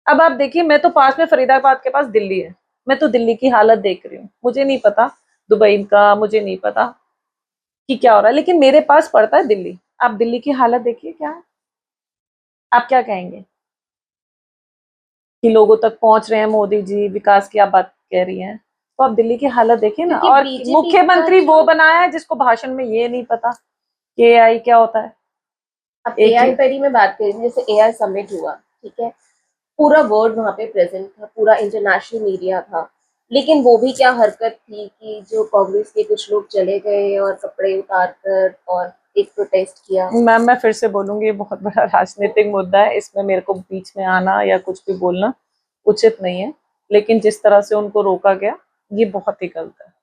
अब आप देखिए, मैं तो पास में फरीदाबाद के पास दिल्ली है, मैं तो दिल्ली की हालत देख रही हूँ। मुझे नहीं पता दुबई का, मुझे नहीं पता कि क्या हो रहा है, लेकिन मेरे पास पड़ता है दिल्ली। आप दिल्ली की हालत देखिए क्या है। आप क्या कहेंगे कि लोगों तक पहुंच रहे हैं मोदी जी, विकास की आप बात कह रही हैं, तो आप दिल्ली की हालत देखिए ना। क्योंकि और बीजेपी मुख्यमंत्री का वो जो बनाया है जिसको भाषण में ये नहीं पता कि एआई क्या होता है। अब एक एआई ही पर ही मैं बात करी, जैसे एआई समिट हुआ, ठीक है, पूरा वर्ल्ड वहां पे प्रेजेंट था, पूरा इंटरनेशनल मीडिया था, लेकिन वो भी क्या हरकत थी कि जो कांग्रेस के कुछ लोग चले गए और कपड़े उतार कर और एक प्रोटेस्ट किया। मैम, मैं फिर से बोलूंगी, ये बहुत बड़ा राजनीतिक मुद्दा है, इसमें मेरे को बीच में आना या कुछ भी बोलना उचित नहीं है। लेकिन जिस तरह से उनको रोका गया, ये बहुत ही गलत है,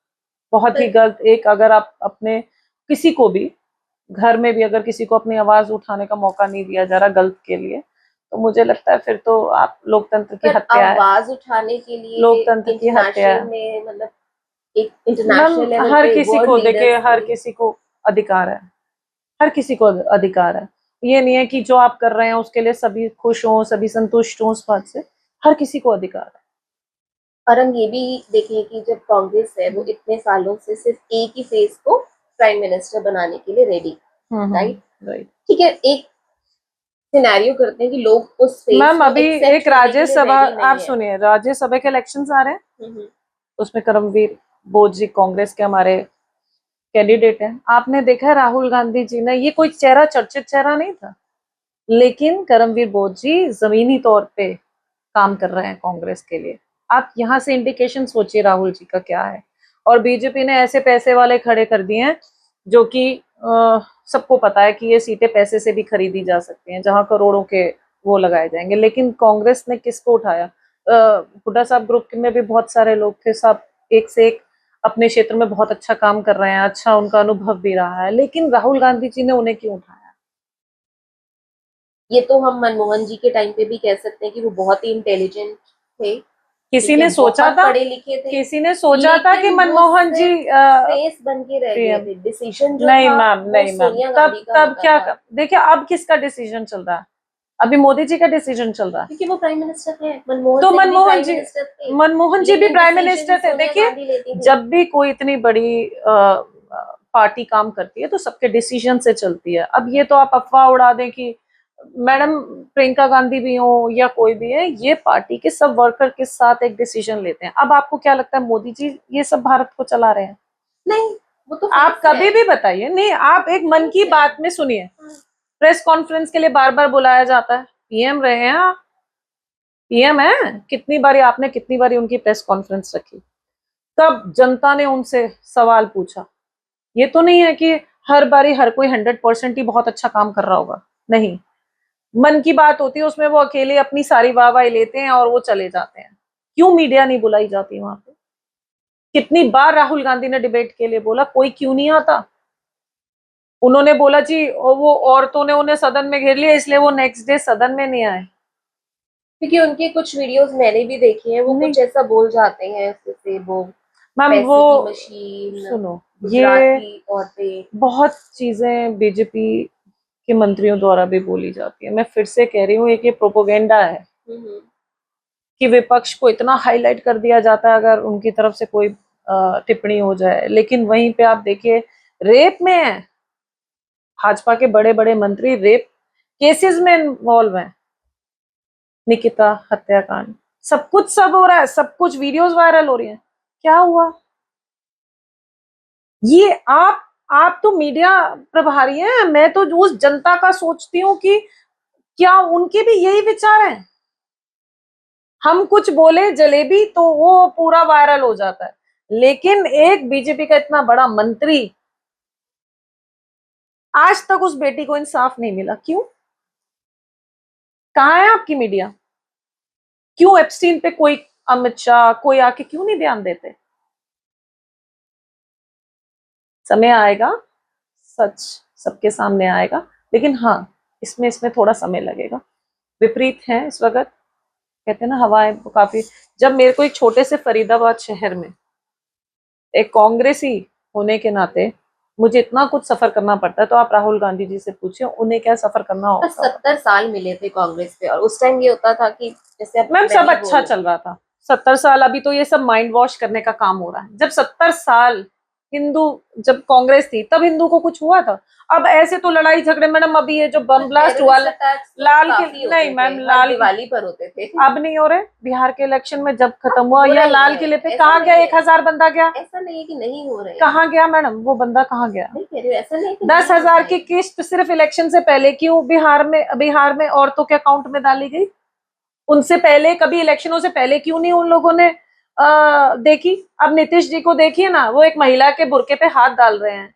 बहुत ही पर गलत। एक अगर आप अपने किसी को भी घर में भी अगर किसी को अपनी आवाज उठाने का मौका नहीं दिया जा रहा गलत के लिए, तो मुझे लगता है फिर तो आप लोकतंत्र की पर हत्या है। आवाज उठाने के लिए लोकतंत्र की हत्या इंटरनेशनल है में, मतलब एक मैम। इंटरनेशनल लेवल हर पे किसी वर्ल्ड को देखिए, लीडर्स हर थे। किसी को अधिकार है, हर किसी को अधिकार है। ये नहीं है कि जो आप कर रहे हैं उसके लिए सभी खुश हों, सभी संतुष्ट हों उस बात से। हर किसी को अधिकार है। और हम ये भी देखें कि जब कांग्रेस है वो इतने सालों से सिर्फ एक ही फेस को प्राइम मिनिस्टर बनाने के लिए रेडी, राइट, राइट ठीक है, एक सिनेरियो करते हैं कि लोग उस फेस मैम, को अभी एक्सेप्ट एक करने के लिए राज्यसभा, रेडी आप नहीं है। सुनिए, राज्यसभा के इलेक्शंस आ रहे हैं, हम्म, उसमें करमवीर बोस जी कांग्रेस के हमारे कैंडिडेट हैं। आपने देखा है राहुल गांधी जी ने, ये कोई चेहरा चर्चित चेहरा नहीं था, लेकिन करमवीर बोस जी जमीनी तौर पे काम कर रहे हैं कांग्रेस के लिए। आप यहाँ से इंडिकेशन सोचिए राहुल जी का क्या है। और बीजेपी ने ऐसे पैसे वाले खड़े कर दिए हैं जो कि सबको पता है कि ये सीटें पैसे से भी खरीदी जा सकती हैं, जहां करोड़ों के वो लगाए जाएंगे। लेकिन कांग्रेस ने किसको उठाया? हुड्डा साहब ग्रुप में भी बहुत सारे लोग थे, सब एक से एक अपने क्षेत्र में बहुत अच्छा काम कर रहे हैं, अच्छा उनका अनुभव भी रहा है, लेकिन राहुल गांधी जी ने उन्हें क्यों उठाया? ये तो हम मनमोहन जी के टाइम पे भी कह सकते हैं कि वो बहुत ही इंटेलिजेंट थे, किसी ठीक है, ने सोचा बहुत था, पढ़े लिखे थे, किसी ने सोचा था कि लेकिन वो मनमोहन जी सिर्फ फेस बन के रह गए पीएम? थे। डिसीजन जो नहीं था मैम, वो नहीं मैम, सोनिया तब गांधी का तब होता क्या था, देखिए, अब किसका डिसीजन चल रहा है? अभी मोदी जी का डिसीजन चल रहा है। क्योंकि वो प्राइम मिनिस्टर है। मनमोहन तो सिंह भी मनमोहन प्राइम जी, मिनिस्टर थे, मनमोहन जी भी लेकिन प्राइम डिसीजन मिनिस्टर थे। सोनिया देखिए, गांधी लेती थी। जब भी कोई इतनी बड़ी पार्टी काम करती है तो सबके डिसीजन से चलती है। अब ये तो आप अफवाह उड़ा दें कि मैडम प्रियंका गांधी भी हो या कोई भी है, ये पार्टी के सब वर्कर के साथ एक डिसीजन लेते हैं। अब आपको क्या लगता है मोदी जी ये सब भारत को चला रहे हैं? नहीं, वो तो आप फेस है, कभी भी बताइए, नहीं, आप एक मन की फेस है। बात में सुनिए, प्रेस कॉन्फ्रेंस के लिए बार बार बुलाया जाता है, पीएम रहे हैं आप, पीएम है, कितनी बारी आपने, कितनी बारी उनकी प्रेस कॉन्फ्रेंस रखी, तब जनता ने उनसे सवाल पूछा। ये तो नहीं है कि हर बारी हर कोई 100% ही बहुत अच्छा काम कर रहा होगा, नहीं। मन की बात होती है, उसमें वो अकेले अपनी सारी वाहवाही लेते हैं और वो चले जाते हैं। क्यों मीडिया नहीं बुलाई जाती वहां पे? कितनी बार राहुल गांधी ने डिबेट के लिए बोला, कोई क्यों नहीं आता? उन्होंने बोला जी, और वो औरतों ने उन्हें सदन में घेर लिया, इसलिए वो नेक्स्ट डे सदन में नहीं आए। क्योंकि उनके कुछ वीडियोस मैंने भी देखे हैं, वो नहीं कुछ ऐसा बोल जाते हैं जैसे वो मैम, वो पैसे की मशीन, सुनो, ये गुजराती औरतें। बहुत चीजें बीजेपी के मंत्रियों द्वारा भी बोली जाती है। मैं फिर से कह रही हूँ, एक ये प्रोपोगेंडा है हम्म, कि विपक्ष को इतना हाईलाइट कर दिया जाता है अगर उनकी तरफ से कोई टिप्पणी हो जाए। लेकिन वहीं पे आप देखिए, रेप में है, भाजपा के बड़े बड़े मंत्री रेप केसेस में इन्वॉल्व हैं, निकिता हत्याकांड, सब कुछ सब हो रहा है, सब कुछ वीडियोस वायरल हो रही हैं। क्या हुआ? ये आप तो मीडिया प्रभारी हैं, मैं तो उस जनता का सोचती हूँ कि क्या उनके भी यही विचार हैं? हम कुछ बोले जलेबी तो वो पूरा वायरल हो जाता है, लेकिन एक बीजेपी का इतना बड़ा मंत्री, आज तक उस बेटी को इंसाफ नहीं मिला। क्यों? कहाँ है आपकी मीडिया? क्यों एप्स्टीन पे कोई, अमित शाह कोई आके क्यों नहीं बयान देते? समय आएगा, सच सबके सामने आएगा, लेकिन हाँ, इसमें थोड़ा समय लगेगा। विपरीत है इस वक्त, कहते हैं ना, हवाएं काफी। जब मेरे को एक छोटे से फरीदाबाद शहर में एक कांग्रेसी होने के नाते मुझे इतना कुछ सफर करना पड़ता है, तो आप राहुल गांधी जी से पूछिए उन्हें क्या सफर करना बस होता होगा। 70 साल मिले थे कांग्रेस पे, और उस टाइम ये होता था कि जैसे अब मैम, मैं सब भी अच्छा बोलूं, चल रहा था 70 साल। अभी तो ये सब माइंड वॉश करने का काम हो रहा है। जब 70 साल हिंदू जब कांग्रेस थी तब हिंदू को कुछ हुआ था? अब ऐसे तो लड़ाई झगड़े मैडम, अभी ये जो बम ब्लास्ट हुआ लाल किले, नहीं मैम, लाल दिवाली पर होते थे, अब नहीं हो रहे। बिहार के इलेक्शन में जब खत्म हुआ या लाल किले पे कहाँ गया? 1000 बंदा गया? ऐसा नहीं है कि नहीं हो रहे, कहाँ गया मैडम वो बंदा, कहाँ गया? नहीं कह रही हूँ, ऐसा नहीं 10,000 की किस्त सिर्फ इलेक्शन से पहले क्यों बिहार में औरतों के अकाउंट में डाली गई? उनसे पहले कभी इलेक्शनों से पहले क्यों नहीं उन लोगों ने देखी? अब नीतीश जी को देखिए ना, वो एक महिला के बुरके पे हाथ डाल रहे हैं।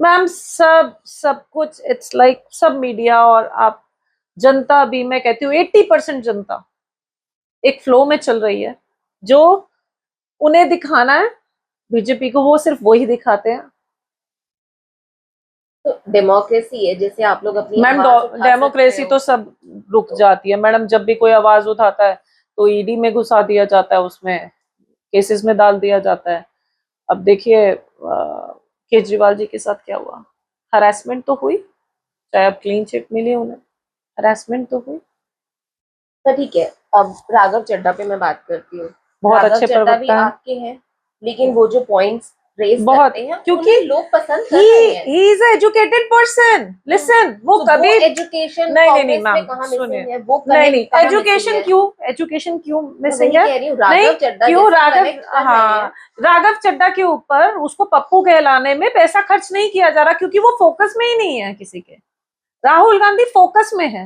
मैम सब कुछ इट्स लाइक सब मीडिया और आप जनता भी, मैं कहती हूँ 80% जनता एक फ्लो में चल रही है। जो उन्हें दिखाना है बीजेपी को वो सिर्फ वही दिखाते हैं। तो डेमोक्रेसी है, जैसे आप लोग अपनी मैम डेमोक्रेसी तो सब रुक जाती है मैडम, जब भी कोई आवाज उठाता है तो ईडी में घुसा दिया जाता है, उसमें केसेस में डाल दिया जाता है। अब देखिए केजरीवाल जी के साथ क्या हुआ, हरासमेंट तो हुई, चाहे अब क्लीन चिट मिली उन्हें, हरासमेंट तो हुई। तो ठीक है, अब राघव चड्ढा पे मैं बात करती हूँ। बहुत अच्छे चड्ढा भी प्रवक्ता हैं, आपके हैं, लेकिन वो जो पॉइंट्स रेज बहुत, करते हैं क्योंकि लोग पसंद कर रहे हैं। he is an educated person, listen, वो तो कभी एजुकेशन नहीं मैम सुनिए, वो नहीं एजुकेशन क्यों मिसिंग है? कह रही हूँ, नहीं राघव चड्ढा क्यों जैसा राघव, connect कर रहे हाँ हैं। राघव चड्ढा के ऊपर उसको पप्पू कहलाने में पैसा खर्च नहीं किया जा रहा, क्योंकि वो फोकस में ही नहीं है किसी के। राहुल गांधी फोकस में है,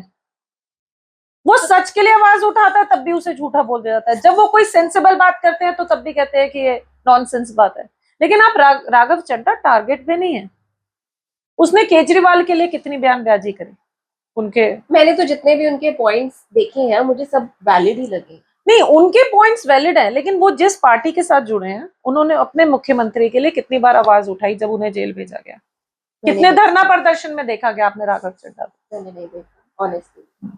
वो सच के लिए आवाज उठाता है तब भी उसे झूठा बोल दिया जाता है, जब वो कोई सेंसिबल बात करते हैं तो तब भी कहते हैं कि ये नॉनसेंस बात है। लेकिन आप राघव चड्ढा टारगेट पे नहीं है। उसने केजरीवाल के लिए कितनी बयानबाजी करी उनके, मैंने तो जितने भी उनके पॉइंट्स देखे हैं मुझे सब वैलिड ही लगे। नहीं उनके पॉइंट्स वैलिड हैं, लेकिन वो जिस पार्टी के साथ जुड़े हैं उन्होंने अपने मुख्यमंत्री के लिए कितनी बार आवाज उठाई जब उन्हें जेल भेजा गया? कितने धरना प्रदर्शन में देखा गया आपने राघव चड्ढा? मैंने नहीं देखा ऑनेस्टली।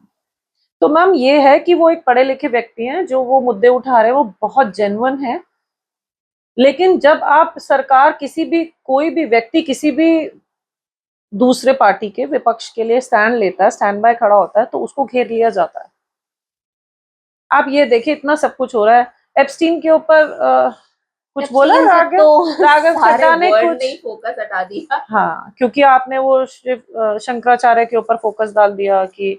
तो मैम ये है कि वो एक पढ़े लिखे व्यक्ति हैं, जो वो मुद्दे उठा रहे हैं वो बहुत जेन्युइन है। लेकिन जब आप सरकार कोई भी व्यक्ति किसी भी दूसरे पार्टी के विपक्ष के लिए स्टैंड लेता है, स्टैंड बाय खड़ा होता है, तो उसको घेर लिया जाता है। आप ये देखिए इतना सब कुछ हो रहा है। एप्स्टीन के ऊपर कुछ बोला राघव चड्ढा ने कुछ फोकस हटा दिया। हाँ, क्योंकि आपने वो शंकराचार्य के ऊपर फोकस डाल दिया कि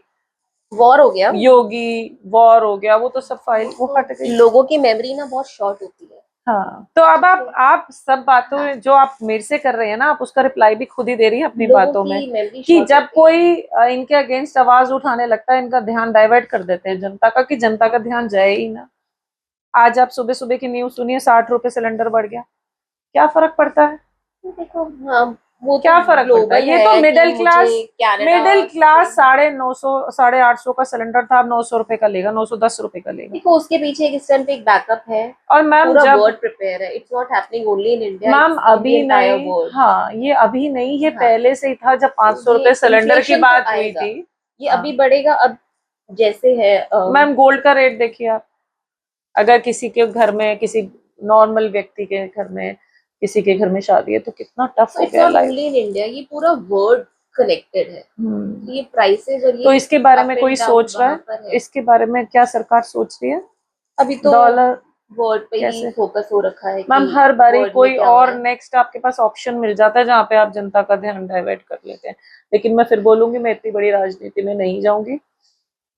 वॉर हो गया, योगी वॉर हो गया, वो तो सब फाइल वो हट गई। लोगों की मेमोरी ना बहुत शॉर्ट होती है। हाँ, तो अब आप सब बातों जो आप मेरे से कर रहे हैं ना, आप उसका रिप्लाई भी खुद ही दे रही हैं अपनी बातों में, कि जब कोई इनके अगेंस्ट आवाज उठाने लगता है इनका ध्यान डाइवर्ट कर देते हैं जनता का, कि जनता का ध्यान जाए ही ना। आज आप सुबह सुबह की न्यूज सुनिए, 60 रुपए सिलेंडर बढ़ गया, क्या फर्क पड़ता है? देखो हाँ, वो क्या फर्क पड़ता है? ये तो मिडिल क्लास 950 850 का सिलेंडर था, अब 900 रुपए का लेगा, 910 रुपए का लेगा। देखो उसके पीछे एक स्टैंड पे एक बैकअप है, और मैम पूरा वर्ल्ड प्रिपेयर है। It's not happening only in India ma'am, अभी नहीं, हाँ ये अभी नहीं, ये पहले से ही था जब 500 रुपए सिलेंडर की बात हुई थी। ये अभी बढ़ेगा। अब जैसे है मैम गोल्ड का रेट देखिए आप, अगर किसी के घर में, किसी नॉर्मल व्यक्ति के घर में, किसी के घर में शादी है तो कितना टफ हो गया लाइफ। इन इंडिया ये पूरा वर्ल्ड कनेक्टेड है। ये प्राइसेस और ये तो इसके बारे में कोई सोच रहा है? इसके बारे में क्या सरकार सोच रही है? अभी तो डॉलर वर्ल्ड पे ही फोकस हो रखा है। मैम हर बारी कोई और नेक्स्ट आपके पास ऑप्शन मिल जाता है जहाँ पे आप जनता का ध्यान डाइवर्ट कर लेते हैं। लेकिन मैं फिर बोलूंगी, मैं इतनी बड़ी राजनीति में नहीं जाऊंगी,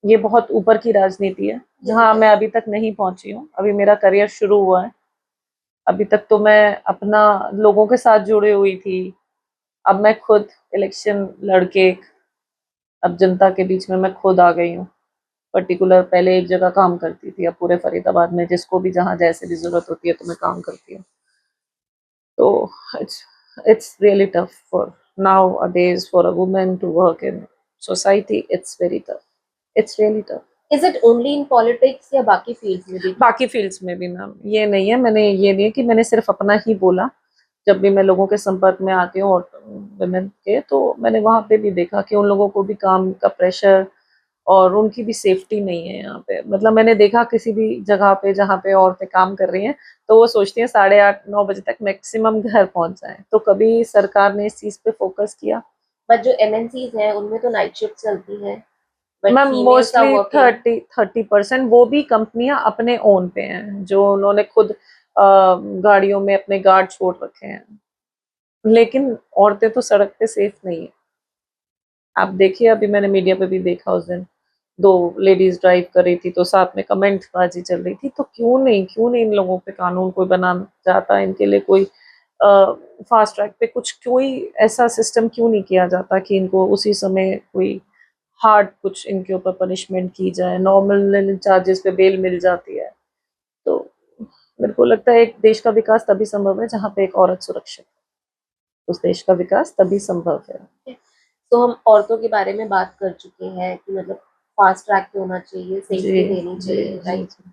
ये बहुत ऊपर की राजनीति है जहाँ मैं अभी तक नहीं पहुंची हूँ। अभी मेरा करियर शुरू हुआ है, अभी तक तो मैं अपना लोगों के साथ जुड़ी हुई थी, अब मैं खुद इलेक्शन लड़के अब जनता के बीच में मैं खुद आ गई हूँ। पर्टिकुलर पहले एक जगह काम करती थी, अब पूरे फरीदाबाद में जिसको भी जहाँ जैसे भी जरूरत होती है तो मैं काम करती हूँ। तो it's really tough for nowadays for a woman to work in society. It's very tough. It's really tough. Is it only in politics या बाकी फील्ड्स में भी? बाकी फील्ड्स में भी मैम, ये नहीं है, ये नहीं है कि मैंने सिर्फ अपना ही बोला। जब भी मैं लोगों के संपर्क में आती हूँ और वुमेन के, तो मैंने वहाँ पे भी देखा कि उन लोगों को भी काम का प्रेशर और उनकी भी सेफ्टी नहीं है यहाँ पे। मतलब मैंने देखा किसी भी जगह पे जहाँ पे औरतें काम कर रही हैं तो वो सोचती हैं 8:30-9 बजे तक मैक्सिमम घर पहुँच जाए। तो कभी सरकार ने इस चीज पे फोकस किया? बट जो MNCs हैं उनमें तो नाइट शिफ्ट चलती है मैम, मोस्टली 30% वो भी कंपनियां अपने ओन पे हैं, जो उन्होंने खुद गाड़ियों में अपने गार्ड छोड़ रखे हैं, लेकिन औरतें तो सड़क पे सेफ नहीं है। आप देखिए, अभी मैंने मीडिया पे भी देखा उस दिन, 2 लेडीज़ ड्राइव कर रही थी तो साथ में कमेंटबाज़ी चल रही थी, तो क्यों नहीं इन लोगों पे कानून कोई बनाना चाहता, इनके लिए कोई फास्ट ट्रैक पे कुछ कोई ऐसा सिस्टम क्यों नहीं किया जाता कि इनको उसी समय कोई हार्ड कुछ इनके ऊपर पनिशमेंट की जाए, नॉर्मल चार्जेस पे बेल मिल जाती है। तो मेरे को लगता है एक देश का विकास तभी संभव है जहाँ पे एक औरत सुरक्षित है। उस देश का विकास तभी संभव है। तो हम औरतों के बारे में बात कर चुके हैं कि मतलब फास्ट ट्रैक पे होना चाहिए, जी, सेफ्टी देनी जी, चाहिए, जी, राइट? जी।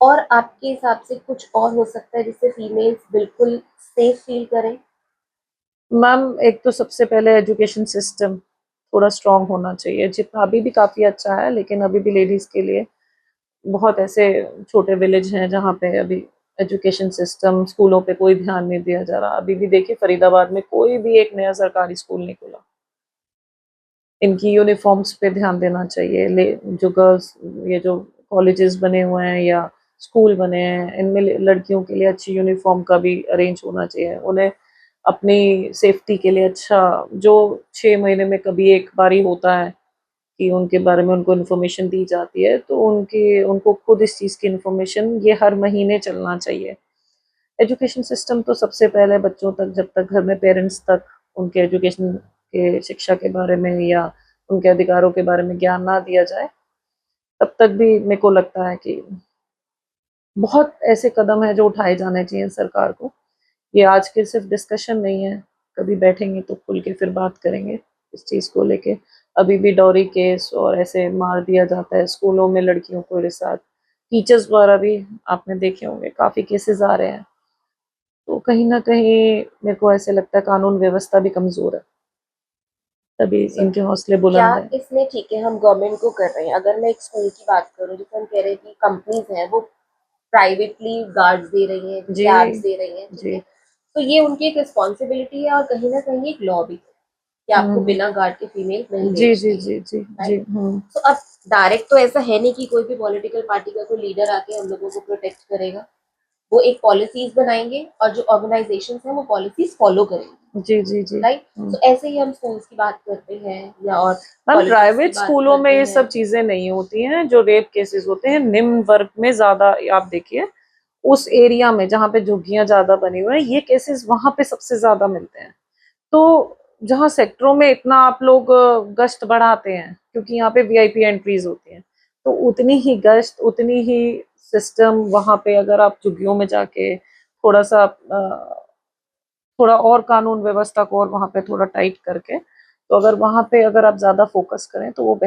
और आपके हिसाब से कुछ और हो सकता है जिससे फीमेल्स बिल्कुल सेफ फील करें? मैम, एक तो सबसे पहले एजुकेशन सिस्टम थोड़ा स्ट्रॉन्ग होना चाहिए, जितना अभी भी काफ़ी अच्छा है, लेकिन अभी भी लेडीज़ के लिए बहुत ऐसे छोटे विलेज हैं जहाँ पे अभी एजुकेशन सिस्टम, स्कूलों पे कोई ध्यान नहीं दिया जा रहा। अभी भी देखिए फरीदाबाद में कोई भी एक नया सरकारी स्कूल नहीं खुला। इनकी यूनिफ़ॉर्म्स पे ध्यान देना चाहिए। जो गर्ल्स, ये जो कॉलेजेस बने हुए हैं या स्कूल बने हैं, इनमें लड़कियों के लिए अच्छी यूनिफ़ॉर्म का भी अरेंज होना चाहिए। उन्हें अपनी सेफ्टी के लिए अच्छा, जो 6 महीने में कभी एक बारी होता है कि उनके बारे में उनको इन्फॉर्मेशन दी जाती है, तो उनको खुद इस चीज़ की इन्फॉर्मेशन ये हर महीने चलना चाहिए। एजुकेशन सिस्टम तो सबसे पहले बच्चों तक, जब तक घर में पेरेंट्स तक उनके एजुकेशन के शिक्षा के बारे में या उनके अधिकारों के बारे में ज्ञान ना दिया जाए, तब तक भी मेरे को लगता है कि बहुत ऐसे कदम हैं जो उठाए जाने चाहिए सरकार को। ये आज के सिर्फ डिस्कशन नहीं है, कभी बैठेंगे तो खुल के फिर बात करेंगे इस चीज़ को लेके। अभी भी डॉरी केस और ऐसे मार दिया जाता है स्कूलों में लड़कियों को के साथ, टीचर्स द्वारा भी आपने देखे होंगे काफ़ी केसेस आ रहे हैं। तो कहीं न कहीं मेरे को ऐसे लगता है कानून व्यवस्था भी कमज़ोर है, तभी सो इनके हौसले क्या बुलंद हैं। इसमें, ठीक है हम गवर्नमेंट को कर रहे हैं, अगर मैं एक स्कूल की बात करूँ, जैसे हम कह रहे हैं कि कंपनीज हैं वो प्राइवेटली गार्ड्स दे रही हैं, जी, कैब्स दे रही हैं, ठीक है? जी। तो ये उनकी एक रिस्पॉन्सिबिलिटी है और कहीं ना कहीं एक लॉ भी है कि आपको हुँ। बिना गार्ड के फीमेल नहीं जी, जी, भेजनी है, जी, जी, जी, राइट? हुँ। तो अब डायरेक्ट तो ऐसा है नहीं कि कोई भी पॉलिटिकल पार्टी का कोई लीडर आके हम लोगों को प्रोटेक्ट करेगा। वो एक पॉलिसीज बनाएंगे और जो ऑर्गेनाइजेशन हैं वो पॉलिसीज फॉलो करेंगे, जी, जी, जी। राइट? हुँ। तो ऐसे ही हम स्कूल्स की बात करते हैं या और मैम, कॉलेजेस की प्राइवेट बात स्कूलों में करते ये हैं। सब चीज़ें नहीं होती हैं, जो रेप केसेस होते हैं निम्न वर्ग में ज़्यादा। आप देखिए उस एरिया में जहाँ पे झुग्गियाँ ज़्यादा बनी हुई हैं, ये केसेस वहाँ पे सबसे ज़्यादा मिलते हैं। तो जहाँ सेक्टरों में इतना आप लोग गश्त बढ़ाते हैं, क्योंकि यहाँ पे वीआईपी एंट्रीज़ होती हैं, तो उतनी ही गश्त, उतनी ही सिस्टम वहाँ पे अगर आप झुग्गियों में जाके थोड़ा-सा थोड़ा और कानून व्यवस्था को और वहाँ पे थोड़ा टाइट करके, तो अगर वहाँ पे अगर आप ज़्यादा फ़ोकस करें तो वो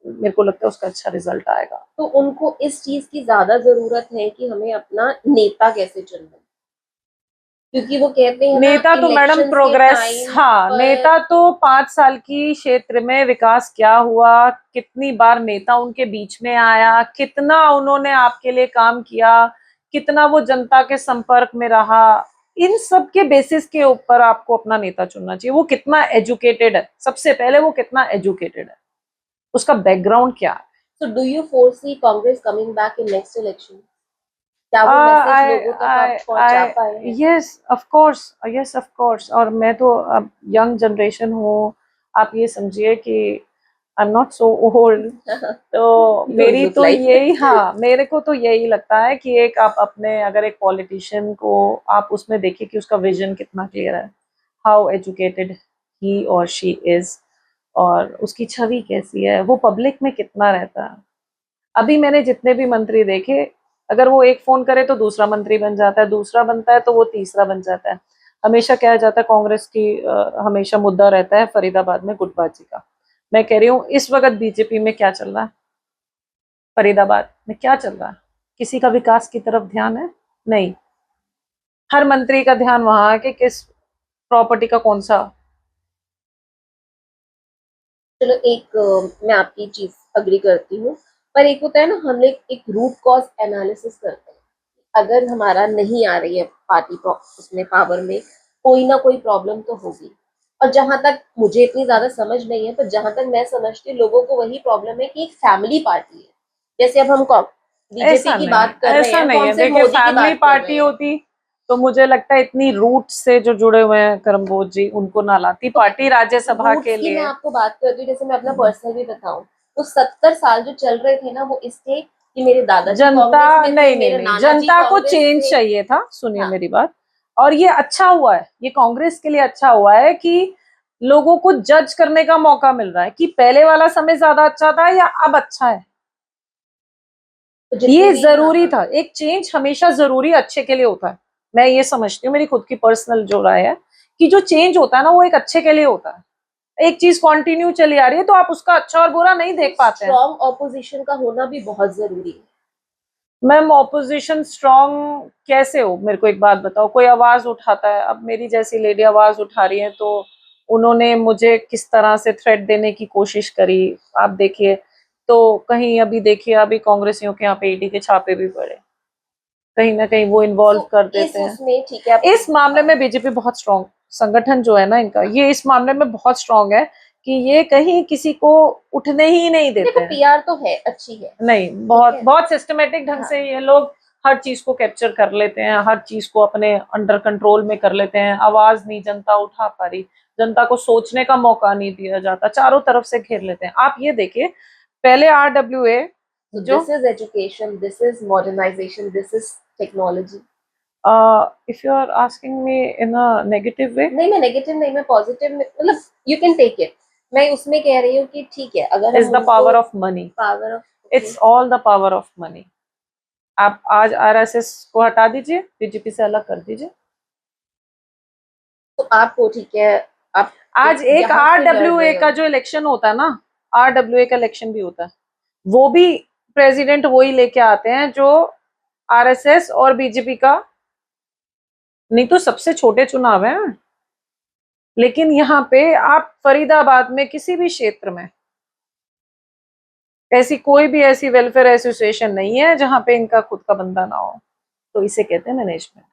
मेरे को लगता है उसका अच्छा रिज़ल्ट आएगा। तो उनको इस चीज की ज्यादा जरूरत है कि हमें अपना नेता कैसे चुनना है, क्योंकि वो कहते हैं ना नेता तो मैडम इलेक्शंस के प्रोग्रेस, टाइम हाँ, पर। नेता तो 5 साल की क्षेत्र में विकास क्या हुआ, कितनी बार नेता उनके बीच में आया, कितना उन्होंने आपके लिए काम किया, कितना वो जनता के संपर्क में रहा, इन सब के बेसिस के ऊपर आपको अपना नेता चुनना चाहिए। वो कितना एजुकेटेड है, सबसे पहले वो कितना एजुकेटेड है, उसका बैकग्राउंड क्या है। So do you foresee Congress coming back in next election? क्या वो मैसेज आई लोगों तक आप आई पहुंचा पाए आई हैं? यस ऑफ कोर्स, और मैं तो अब यंग जनरेशन हूँ, आप ये समझिए कि I am not so old. तो You don't मेरी look तो like. यही, हाँ, मेरे को तो यही लगता है कि एक आप अपने अगर एक पॉलिटिशियन को आप उसमें देखिए कि उसका विजन कितना क्लियर है, हाउ एजुकेटेड ही और शी इज, और उसकी छवि कैसी है, वो पब्लिक में कितना रहता है। अभी मैंने जितने भी मंत्री देखे, अगर वो एक फोन करे तो दूसरा मंत्री बन जाता है, दूसरा बनता है तो वो तीसरा बन जाता है। हमेशा कहा जाता है कांग्रेस की हमेशा मुद्दा रहता है फरीदाबाद में गुटबाजी का। मैं कह रही हूँ इस वक्त बीजेपी में क्या चल रहा है, फरीदाबाद में क्या चल रहा है, किसी का विकास की तरफ ध्यान है? नहीं। हर मंत्री का ध्यान वहां है कि किस प्रॉपर्टी का कौन सा। चलो एक मैं आपकी चीज अग्री करती हूँ, पर एक होता है ना, हम लोग एक रूट कॉज एनालिसिस करते हैं। अगर हमारा नहीं आ रही है पार्टी उसमें पावर में, कोई ना कोई प्रॉब्लम तो होगी। और जहां तक मुझे इतनी ज्यादा समझ नहीं है, पर जहां तक मैं समझती हूँ लोगों को वही प्रॉब्लम है कि एक फैमिली पार्टी है। जैसे अब हम बीजेपी की बात कर रहे ऐसा हैं, नहीं कौन है। से देखिए मोदी की बात फैमिली कर पार्टी रहे हैं? होती तो मुझे लगता है इतनी रूट से जो जुड़े हुए हैं करमबोज जी उनको ना लाती पार्टी राज्यसभा के रूट्स की मैं लिए। आपको बात करती हूँ, जैसे मैं अपना पर्सनल भी बताऊं, तो 70 साल जो चल रहे थे ना, वो इसलिए कि मेरे दादाजी जनता कांग्रेस में थे, नहीं नहीं मेरे नहीं, नाना जी जनता को कांग्रेस चेंज थे। चाहिए था, सुनिए हाँ, मेरी बात। और ये अच्छा हुआ है, ये कांग्रेस के लिए अच्छा हुआ है कि लोगों को जज करने का मौका मिल रहा है कि पहले वाला समय ज्यादा अच्छा था या अब अच्छा है। तो जितने ये भी, हाँ जरूरी हाँ, था, एक चेंज हमेशा जरूरी अच्छे के लिए होता है। मैं ये समझती हूँ, मेरी खुद की पर्सनल जो राय है कि जो चेंज होता है ना वो एक अच्छे के लिए होता है। एक चीज कंटिन्यू चली आ रही है तो आप उसका अच्छा और बुरा नहीं देख पाते हैं। स्ट्रॉन्ग ऑपोजिशन का होना भी बहुत जरूरी है। मैम ऑपोजिशन स्ट्रांग कैसे हो, मेरे को एक बात बताओ। कोई आवाज उठाता है, अब मेरी जैसी लेडी आवाज उठा रही है तो उन्होंने मुझे किस तरह से थ्रेट देने की कोशिश करी, आप देखिए। तो कहीं अभी देखिए, अभी कांग्रेसियों के यहाँ पे ईडी के छापे भी पड़े, कहीं ना कहीं वो इन्वॉल्व सो कर इस देते हैं। उसमें ठीक है, इस मामले में बीजेपी बहुत स्ट्रांग संगठन जो है ना इनका, ये इस मामले में बहुत स्ट्रांग है कि ये कहीं किसी को उठने ही नहीं देते देखो हैं। पीआर तो है, अच्छी है, नहीं, ठीक बहुत है। बहुत सिस्टमेटिक ढंग हाँ, से ये लोग हर चीज को कैप्चर कर लेते हैं, हर चीज को अपने अंडर कंट्रोल में कर लेते हैं। आवाज नहीं जनता उठा पा रही, जनता को सोचने का मौका नहीं दिया जाता, चारों तरफ से घेर लेते हैं। आप ये देखिए, पहले RWA so जो this is education, this is modernization, this is technology. If you are asking me in a negative way, नहीं, मैं नेगेटिव नहीं, मैं पॉजिटिव में, मतलब यू कैन टेक इट। मैं उसमें कह रही हूँ कि ठीक है, अगर इज हम द उनको power of money, power of, it's all the power of money. आप आज RSS को हटा दीजिए, बीजेपी से अलग कर दीजिए। तो आपको ठीक है, आप आज एक यहाँ से लड़ RWA रहे का हो। जो इलेक्शन होता है ना, RWA का इलेक्शन भी होता है, वो भी प्रेसिडेंट वही लेके आते हैं जो RSS और बीजेपी का, नहीं तो सबसे छोटे चुनाव है। लेकिन यहाँ पे आप फरीदाबाद में किसी भी क्षेत्र में ऐसी कोई भी ऐसी वेलफेयर एसोसिएशन नहीं है जहां पे इनका खुद का बंदा ना हो। तो इसे कहते हैं मैनेजमेंट,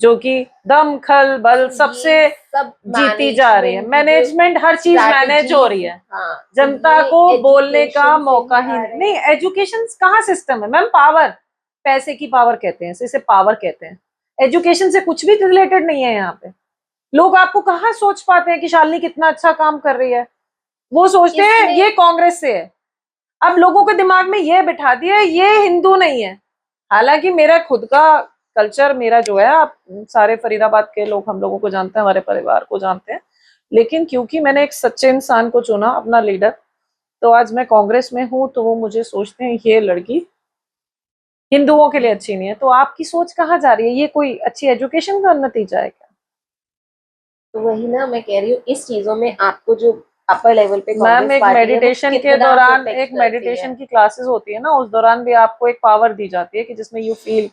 जो कि दम खल बल सबसे ये सब जीती जा रही है। मैनेजमेंट मैनेजमेंट हर चीज मैनेज हो रही स्ट्रैटेजीज, है, हाँ, जनता ये को बोलने का एजुकेशन से मौका ही ही आ नहीं। रहे नहीं, हैं। एजुकेशन कहाँ सिस्टम है मैम, पावर, पैसे की पावर कहते हैं इसे पावर कहते हैं। एजुकेशन से कुछ भी रिलेटेड नहीं है यहाँ पे। लोग आपको कहाँ सोच पाते हैं कि शालिनी कितना अच्छा काम कर रही है, वो सोचते हैं ये कांग्रेस से है। अब लोगों के दिमाग में ये बिठा दिया ये हिंदू नहीं है। हालांकि मेरा खुद का कल्चर, मेरा जो है, आप सारे फरीदाबाद के लोग हम लोगों को जानते हैं, हमारे परिवार को जानते हैं। लेकिन क्योंकि मैंने एक सच्चे इंसान को चुना अपना लीडर, तो आज मैं कांग्रेस में हूं, तो वो मुझे सोचते हैं ये लड़की हिंदुओं के लिए अच्छी नहीं है। तो आपकी सोच कहाँ जा रही है, ये कोई अच्छी एजुकेशन का नतीजा है क्या? तो वही ना मैं कह रही हूँ, इस चीजों में आपको जो अपर लेवल पे मैम कांग्रेस एक पार्टी है वो मेडिटेशन के कितना दौरान, प्रोटेक्ट एक करती है। मेडिटेशन की क्लासेस होती है ना, उस दौरान भी आपको एक पावर दी जाती है कि जिसमें यू फील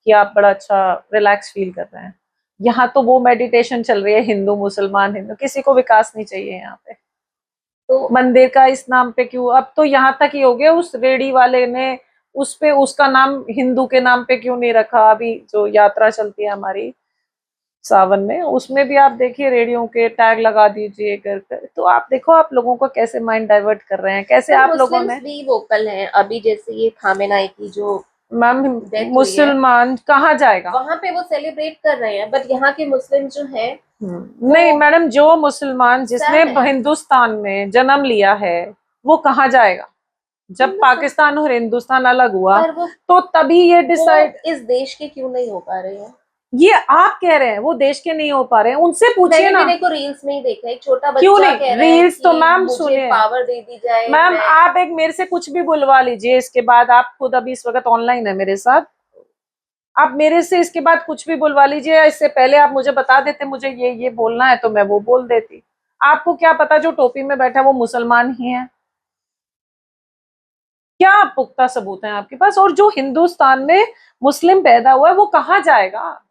कि आप बड़ा अच्छा रिलैक्स फील कर रहे हैं। यहाँ तो वो मेडिटेशन चल रही है, हिंदू मुसलमान हिंदू, किसी को विकास नहीं चाहिए यहाँ पे। तो मंदिर का इस नाम पे क्यों, अब तो यहाँ तक ही हो गया, उस रेडी वाले ने उस पे उसका नाम हिंदू के नाम पे क्यों नहीं रखा। अभी जो यात्रा चलती है हमारी सावन में, उसमें भी आप देखिए रेडियो के टैग लगा दीजिए कर कर। तो आप देखो आप लोगों को कैसे माइंड डाइवर्ट कर रहे हैं, कैसे आप लोगों मुस्लिम्स ने। भी वोकल हैं, अभी जैसे ये खामेनाई की जो मैम डेथ हुई है, मुसलमान कहाँ जाएगा। वहां पे वो सेलिब्रेट कर रहे हैं, बट यहाँ के मुस्लिम जो है नहीं वो मैडम, जो मुसलमान जिसने सैड है। हिंदुस्तान में जन्म लिया है वो कहाँ जाएगा। जब पाकिस्तान और हिंदुस्तान अलग हुआ पर तो तभी ये वो डिसाइड, इस देश के क्यों नहीं हो पा रहे हैं। ये आप कह रहे हैं वो देश के नहीं हो पा रहे हैं, उनसे पूछिए मैंने ना। भी देखो रील्स में ही देखा, एक छोटा क्यों बच्चा कह नहीं, रहा है रील्स तो कि मैम मुझे सुनिए, पावर दे दी जाए, मैम मैं आप एक मेरे से कुछ भी बुलवा लीजिए इसके बाद, आप खुद अभी इस वक्त ऑनलाइन है मेरे साथ, आप मेरे से इसके बाद कुछ भी बुलवा लीजिए। इससे पहले आप मुझे बता देते मुझे ये बोलना है तो मैं वो बोल देती। आपको क्या पता जो टोपी में बैठा है वो मुसलमान ही है, क्या पुख्ता सबूत है आपके पास। और जो हिंदुस्तान में मुस्लिम पैदा हुआ है वो कहाँ जाएगा।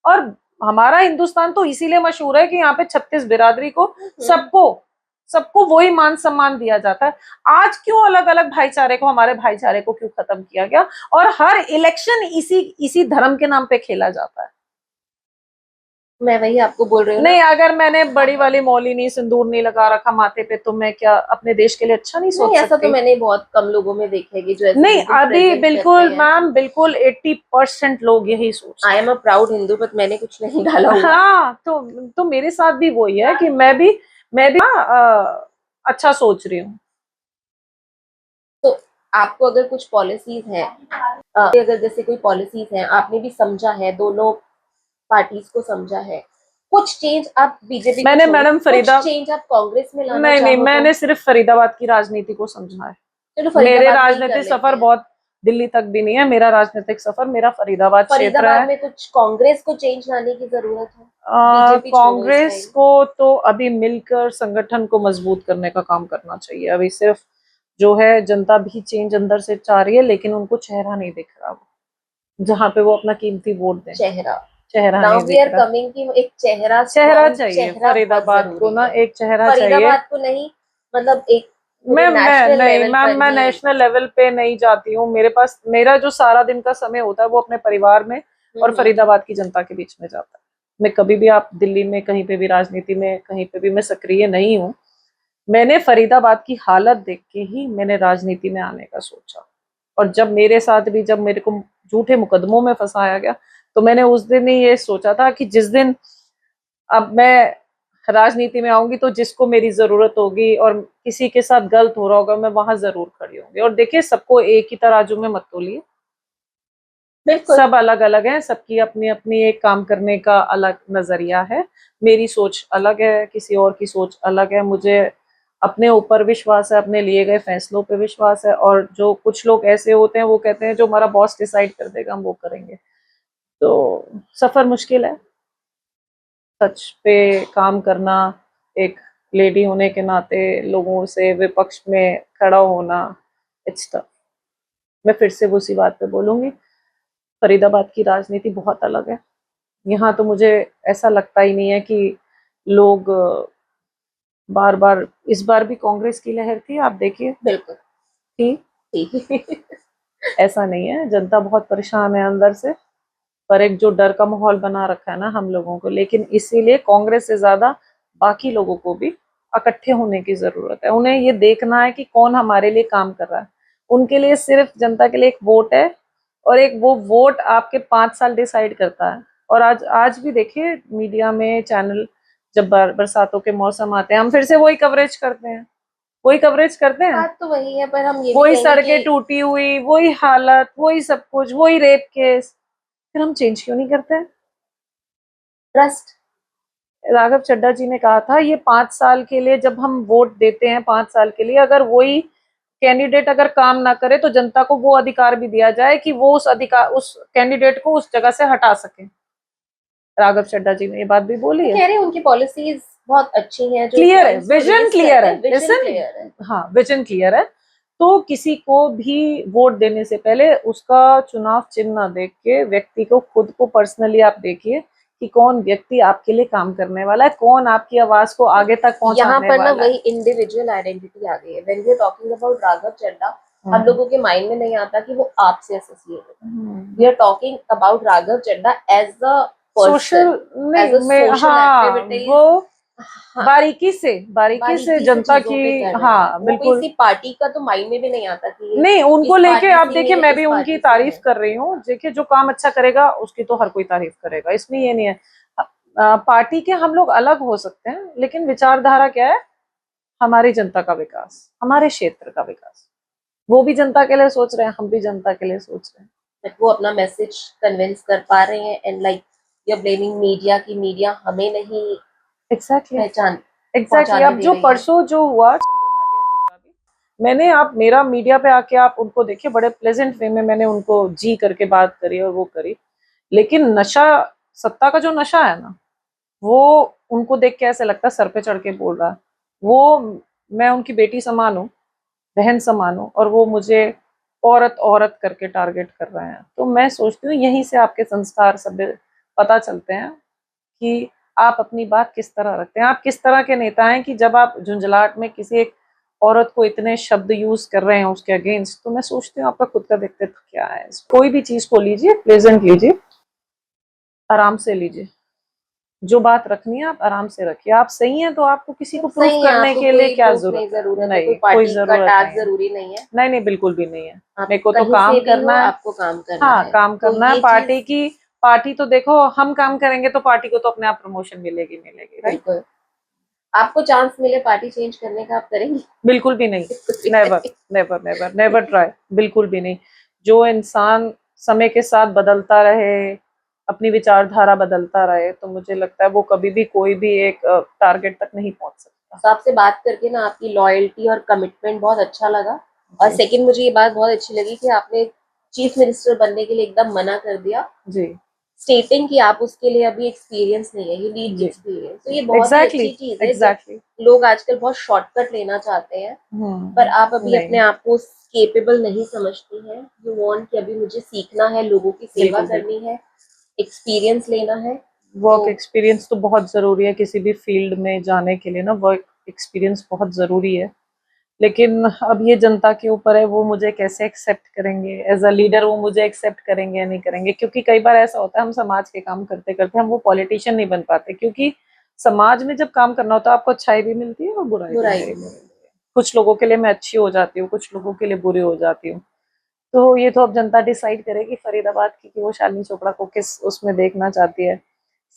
और हमारा हिंदुस्तान तो इसीलिए मशहूर है कि यहाँ पे 36 बिरादरी को, सबको सबको वही मान सम्मान दिया जाता है। आज क्यों अलग अलग भाईचारे को, हमारे भाईचारे को क्यों खत्म किया गया, और हर इलेक्शन इसी इसी धर्म के नाम पे खेला जाता है। मैं वही आपको बोल रही हूँ नहीं, अगर मैंने बड़ी वाली मौली नहीं, सिंदूर नहीं लगा रखा माथे पे, तो मैं क्या अपने देश के लिए अच्छा नहीं सोच नहीं, ऐसा तो सकती? मैंने बहुत कम लोगों में देखा है कि जो ऐसे नहीं, बिल्कुल अभी प्रेजेंट करते बिल्कुल हैं। मैम, बिल्कुल 80% लोग यही सोचते आई हैं। Am a proud Hindu, but मैंने कुछ नहीं डाला हुआ। हाँ, तो मेरे साथ भी वही है कि मैं भी अच्छा सोच रही हूँ। तो आपको अगर कुछ पॉलिसीज हैं, अगर जैसे कोई पॉलिसीज हैं आपने भी समझा है, दोनों पार्टीज को समझा है, कुछ चेंज आप बीजेपी को मैंने छोड़, मैडम कुछ चेंज आप कांग्रेस में लाना नहीं, चाहो तो? मैंने सिर्फ फरीदाबाद की राजनीति को समझा है। चलो मेरे फरीदाबाद में ही कर राजनीतिक लेते सफर हैं। बहुत दिल्ली तक भी नहीं है, मेरा राजनीतिक सफर मेरा फरीदाबाद क्षेत्र फरीदाबाद है। में कुछ कांग्रेस को चेंज लाने की जरूरत है, बीजेपी छोड़ो इस कांग्रेस टाइम। को तो अभी मिलकर संगठन को मजबूत करने का काम करना चाहिए। अभी सिर्फ जो है, जनता भी चेंज अंदर से चाह रही है, लेकिन उनको चेहरा नहीं दिख रहा, वो जहाँ पे वो अपना कीमती वोट दें, चेहरा, चेहरा नाउ नहीं वी दिख आर रहा। कमिंग की एक चेहरा, चेहरा स्ट्रॉन्ग चाहिए चेहरा बहुत फरीदाबाद को जरूरी ना, है। एक चेहरा चाहिए। फरीदाबाद को नहीं, मतलब एक पूरे मैं नेशनल नहीं लेवल मैम, पर मैं ही। नेशनल लेवल पे नहीं जाती हूँ। मेरे पास मेरा जो सारा दिन का समय होता है वो अपने परिवार में और हम्म। फरीदाबाद की जनता के बीच में जाता है। मैं कभी भी, आप दिल्ली में कहीं पे भी राजनीति में कहीं पे भी मैं सक्रिय नहीं हूँ। मैंने फरीदाबाद की हालत देख के ही मैंने राजनीति में आने का सोचा। और जब मेरे साथ भी, जब मेरे को झूठे मुकदमों में फंसाया गया, तो मैंने उस दिन ही ये सोचा था कि जिस दिन अब मैं राजनीति में आऊंगी तो जिसको मेरी जरूरत होगी और किसी के साथ गलत हो रहा होगा, मैं वहां जरूर खड़ी होंगी। और देखिए, सबको एक ही तराजू में मत तोलिए, बिल्कुल। सब अलग अलग हैं, सबकी अपनी अपनी एक काम करने का अलग नजरिया है। मेरी सोच अलग है, किसी और की सोच अलग है। मुझे अपने ऊपर विश्वास है, अपने लिए गए फैसलों पे विश्वास है। और जो कुछ लोग ऐसे होते हैं, वो कहते हैं जो हमारा बॉस डिसाइड कर देगा हम वो करेंगे। तो सफर मुश्किल है, सच पे काम करना, एक लेडी होने के नाते लोगों से विपक्ष में खड़ा होना, इट्स टफ। मैं फिर से उसी बात पे बोलूंगी, फरीदाबाद की राजनीति बहुत अलग है। यहाँ तो मुझे ऐसा लगता ही नहीं है कि लोग बार बार, इस बार भी कांग्रेस की लहर थी, आप देखिए, बिल्कुल थी। ठीक। ऐसा नहीं है, जनता बहुत परेशान है अंदर से, पर एक जो डर का माहौल बना रखा है ना हम लोगों को, लेकिन इसीलिए कांग्रेस से ज्यादा बाकी लोगों को भी इकट्ठे होने की जरूरत है। उन्हें ये देखना है कि कौन हमारे लिए काम कर रहा है। उनके लिए सिर्फ जनता के लिए एक वोट है, और एक वो वोट आपके 5 साल डिसाइड करता है। और आज आज भी देखिए मीडिया में चैनल, जब बरसातों के मौसम आते हैं, हम फिर से वही कवरेज करते हैं, वही कवरेज करते हैं। बात तो वही है, पर हम ये भी वही कहेंगे सड़कें कि टूटी हुई, वही हालत, वही सब कुछ, वही रेप केस, फिर हम चेंज क्यों नहीं करते हैं? ट्रस्ट। राघव चड्ढा जी ने कहा था, ये 5 साल के लिए जब हम वोट देते हैं, 5 साल के लिए अगर वही कैंडिडेट अगर काम ना करे, तो जनता को वो अधिकार भी दिया जाए कि वो उस कैंडिडेट को उस जगह से हटा सके। राघव चड्ढा जी ने ये बात भी बोली है। कह रहे हैं उनकी पॉलिसीज बहुत अच्छी हैं, जो क्लियर है, पॉइंट्स को विजन रेज क्लियर करते है, हैं, विजन लिसन, क्लियर है। हाँ विजन क्लियर है। तो किसी को भी वोट देने से पहले उसका चुनाव चिन्ह देख के व्यक्ति को, खुद को पर्सनली आप देखिए कि कौन व्यक्ति आपके लिए काम करने वाला है, कौन आपकी आवाज को आगे तक यहाँ पहुंचाने पर ना वाला वही है। इंडिविजुअल आइडेंटिटी आ गई है। When we are talking about Raghav Chadha, हम लोगों के माइंड में नहीं आता कि वो आपसे associated. We are talking about Raghav Chadha as a social, person, as नहीं अ मैं, सोशल हाँ एक्टिविटीज। वो हाँ, बारीकी से बारीकी से जनता चीजों की, पे कर रहे हैं। हाँ वो बिल्कुल। किसी पार्टी का तो माइंड में भी नहीं आता कि ये नहीं, उनको इस लेके पार्टी आप से देखिए, है, मैं इस भी उनकी पार्टी से तारीफ है। कर रही हूँ। देखिए, जो काम अच्छा करेगा उसकी तो हर कोई तारीफ करेगा, इसमें ये नहीं है। पार्टी के हम लोग अलग हो सकते हैं, लेकिन विचारधारा क्या है? हमारी जनता का विकास, हमारे क्षेत्र का विकास। वो भी जनता के लिए सोच रहे हैं, हम भी जनता के लिए सोच रहे हैं। बट वो अपना मैसेज कन्विंस कर पा रहे हैं, and like you are blaming media की मीडिया हमें नहीं एग्जैक्टली, पहचान एग्जैक्टली। पहुंचाने अब दे जो रही है। परसों जो हुआ चंद्र भाटिया जी का भी, मैंने, आप मेरा मीडिया पे आके आप उनको देखिए, बड़े प्लेजेंट वे में मैंने उनको जी करके बात करी और वो करी। लेकिन नशा, सत्ता का जो नशा है ना, वो उनको देख के ऐसे लगता है सर पे चढ़ के बोल रहा है। वो, मैं उनकी बेटी समान हूँ, बहन समान हूँ, और वो मुझे औरत औरत करके टारगेट कर रहे हैं। तो मैं सोचती हूँ यहीं से आपके संस्कार सभ्य पता चलते हैं कि आप अपनी बात किस तरह रखते हैं, आप किस तरह के नेता हैं, कि जब आप झुंझलाहट में किसी एक औरत को इतने शब्द यूज कर रहे हैं उसके अगेंस्ट, तो मैं सोचती हूँ आपका खुद का व्यक्तित्व क्या है। कोई भी चीज को लीजिए, प्लेजेंट लीजिए, आराम से लीजिए, जो बात रखनी है आप आराम से रखिए, आप सही हैं तो आपको किसी को प्रूफ सही है, करने आपको के लिए कोई क्या proof नहीं जरूरत है? है, नहीं, कोई कोई पार्टी का जरूरत टास्क नहीं है। जरूरी नहीं है। नहीं नहीं, बिल्कुल भी नहीं है। आप मेरे को तो कहीं काम से भी हो, करना है। आपको काम करना हाँ, है। काम तो करना है। ये चीज पार्टी तो देखो, हम काम करेंगे तो पार्टी को तो अपने आप प्रमोशन मिलेगी मिलेगी, राइट? बिल्कुल, आपको चांस मिले पार्टी चेंज करने का, आप करेंगे? बिल्कुल भी नहीं। Never never never never try, बिल्कुल भी नहीं। जो इंसान समय के साथ बदलता रहे, अपनी विचारधारा बदलता रहे, तो मुझे लगता है वो कभी भी कोई भी एक टारगेट तक नहीं पहुंच सकता। तो आपसे बात करके ना आपकी लॉयल्टी और कमिटमेंट बहुत अच्छा लगा। और जी सेकंड, मुझे ये बात बहुत अच्छी लगी कि आपने चीफ मिनिस्टर बनने के लिए एकदम मना कर दिया, जी स्टेटिंग कि आप उसके लिए अभी एक्सपीरियंस नहीं है, यू नीड जी, एक्सपीरियंस। तो ये बहुत ही एग्जैक्टली अच्छी चीज है। जब एग्जैक्टली। लोग आजकल बहुत शॉर्टकट लेना चाहते हैं, पर आप अभी अपने नहीं, आप को केपेबल नहीं समझती हैं, यू वांट कि अभी मुझे सीखना है, लोगों की सेवा बिल्कुल बिल्कुल। करनी है, एक्सपीरियंस लेना है। वर्क तो एक्सपीरियंस तो बहुत ज़रूरी है किसी भी फील्ड में जाने के लिए ना, वर्क एक्सपीरियंस बहुत ज़रूरी है। लेकिन अब ये जनता के ऊपर है, वो मुझे कैसे एक्सेप्ट करेंगे एज अ लीडर, वो मुझे एक्सेप्ट करेंगे या नहीं करेंगे। क्योंकि कई बार ऐसा होता है हम समाज के काम करते करते हम वो पॉलिटिशियन नहीं बन पाते, क्योंकि समाज में जब काम करना होता है आपको अच्छाई भी मिलती है और बुराई भी बुराई मिलती है। कुछ लोगों के लिए मैं अच्छी हो जाती हूँ, कुछ लोगों के लिए बुरी हो जाती हूँ। तो ये तो अब जनता डिसाइड करेगी फरीदाबाद की कि वो शालिनी चोपड़ा को किस उसमें देखना चाहती है।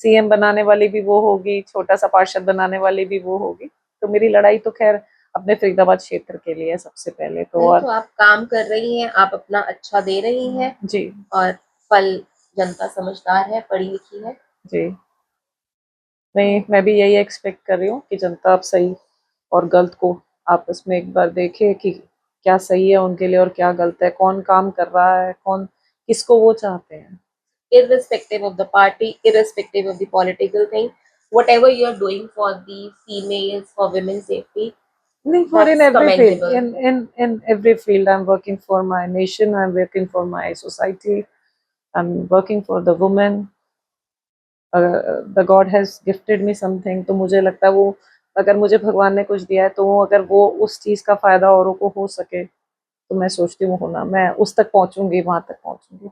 सीएम बनाने वाली भी वो होगी, छोटा सा पार्षद बनाने वाली भी वो होगी। तो मेरी लड़ाई तो खैर अपने फरीदाबाद क्षेत्र के लिए है सबसे पहले तो। नहीं, और तो आप काम कर रही हैं, आप अपना अच्छा दे रही हैं, जी और फल, जनता समझदार है, पढ़ी लिखी है। जी, नहीं मैं भी यही एक्सपेक्ट कर रही हूँ कि जनता अब सही और गलत को आपस में एक बार देखे कि क्या सही है उनके लिए और क्या गलत है, कौन काम कर रहा है, कौन किसको वो चाहते हैं। Irrespective of the party, irrespective of the political thing, whatever you are doing for the females, for women's safety, For in that's every field, commendable. in every field, I'm working for my nation. I'm working for my society. I'm working for the woman. The God has gifted me something. तो मुझे लगता है वो अगर मुझे भगवान ने कुछ दिया है तो वो अगर वो उस चीज़ का फायदा औरों को हो सके तो मैं सोचती हूँ होना मैं उस तक पहुँचूंगी, वहां तक पहुँचूंगी।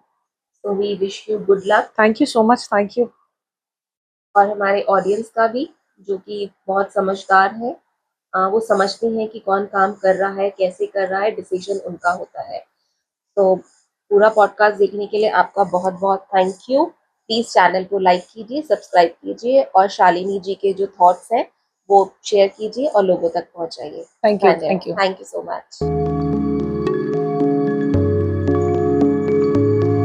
So we wish you good luck, thank you so much, thank you. और हमारे ऑडियंस का भी, जो कि बहुत समझदार है, वो समझते हैं कि कौन काम कर रहा है, कैसे कर रहा है, डिसीजन उनका होता है। तो पूरा पॉडकास्ट देखने के लिए आपका बहुत बहुत थैंक यू। प्लीज चैनल को लाइक कीजिए, सब्सक्राइब कीजिए, और शालिनी जी के जो थॉट्स हैं वो शेयर कीजिए और लोगों तक पहुंचाइए। थैंक यू, धन्यवाद, thank you. Thank you so much.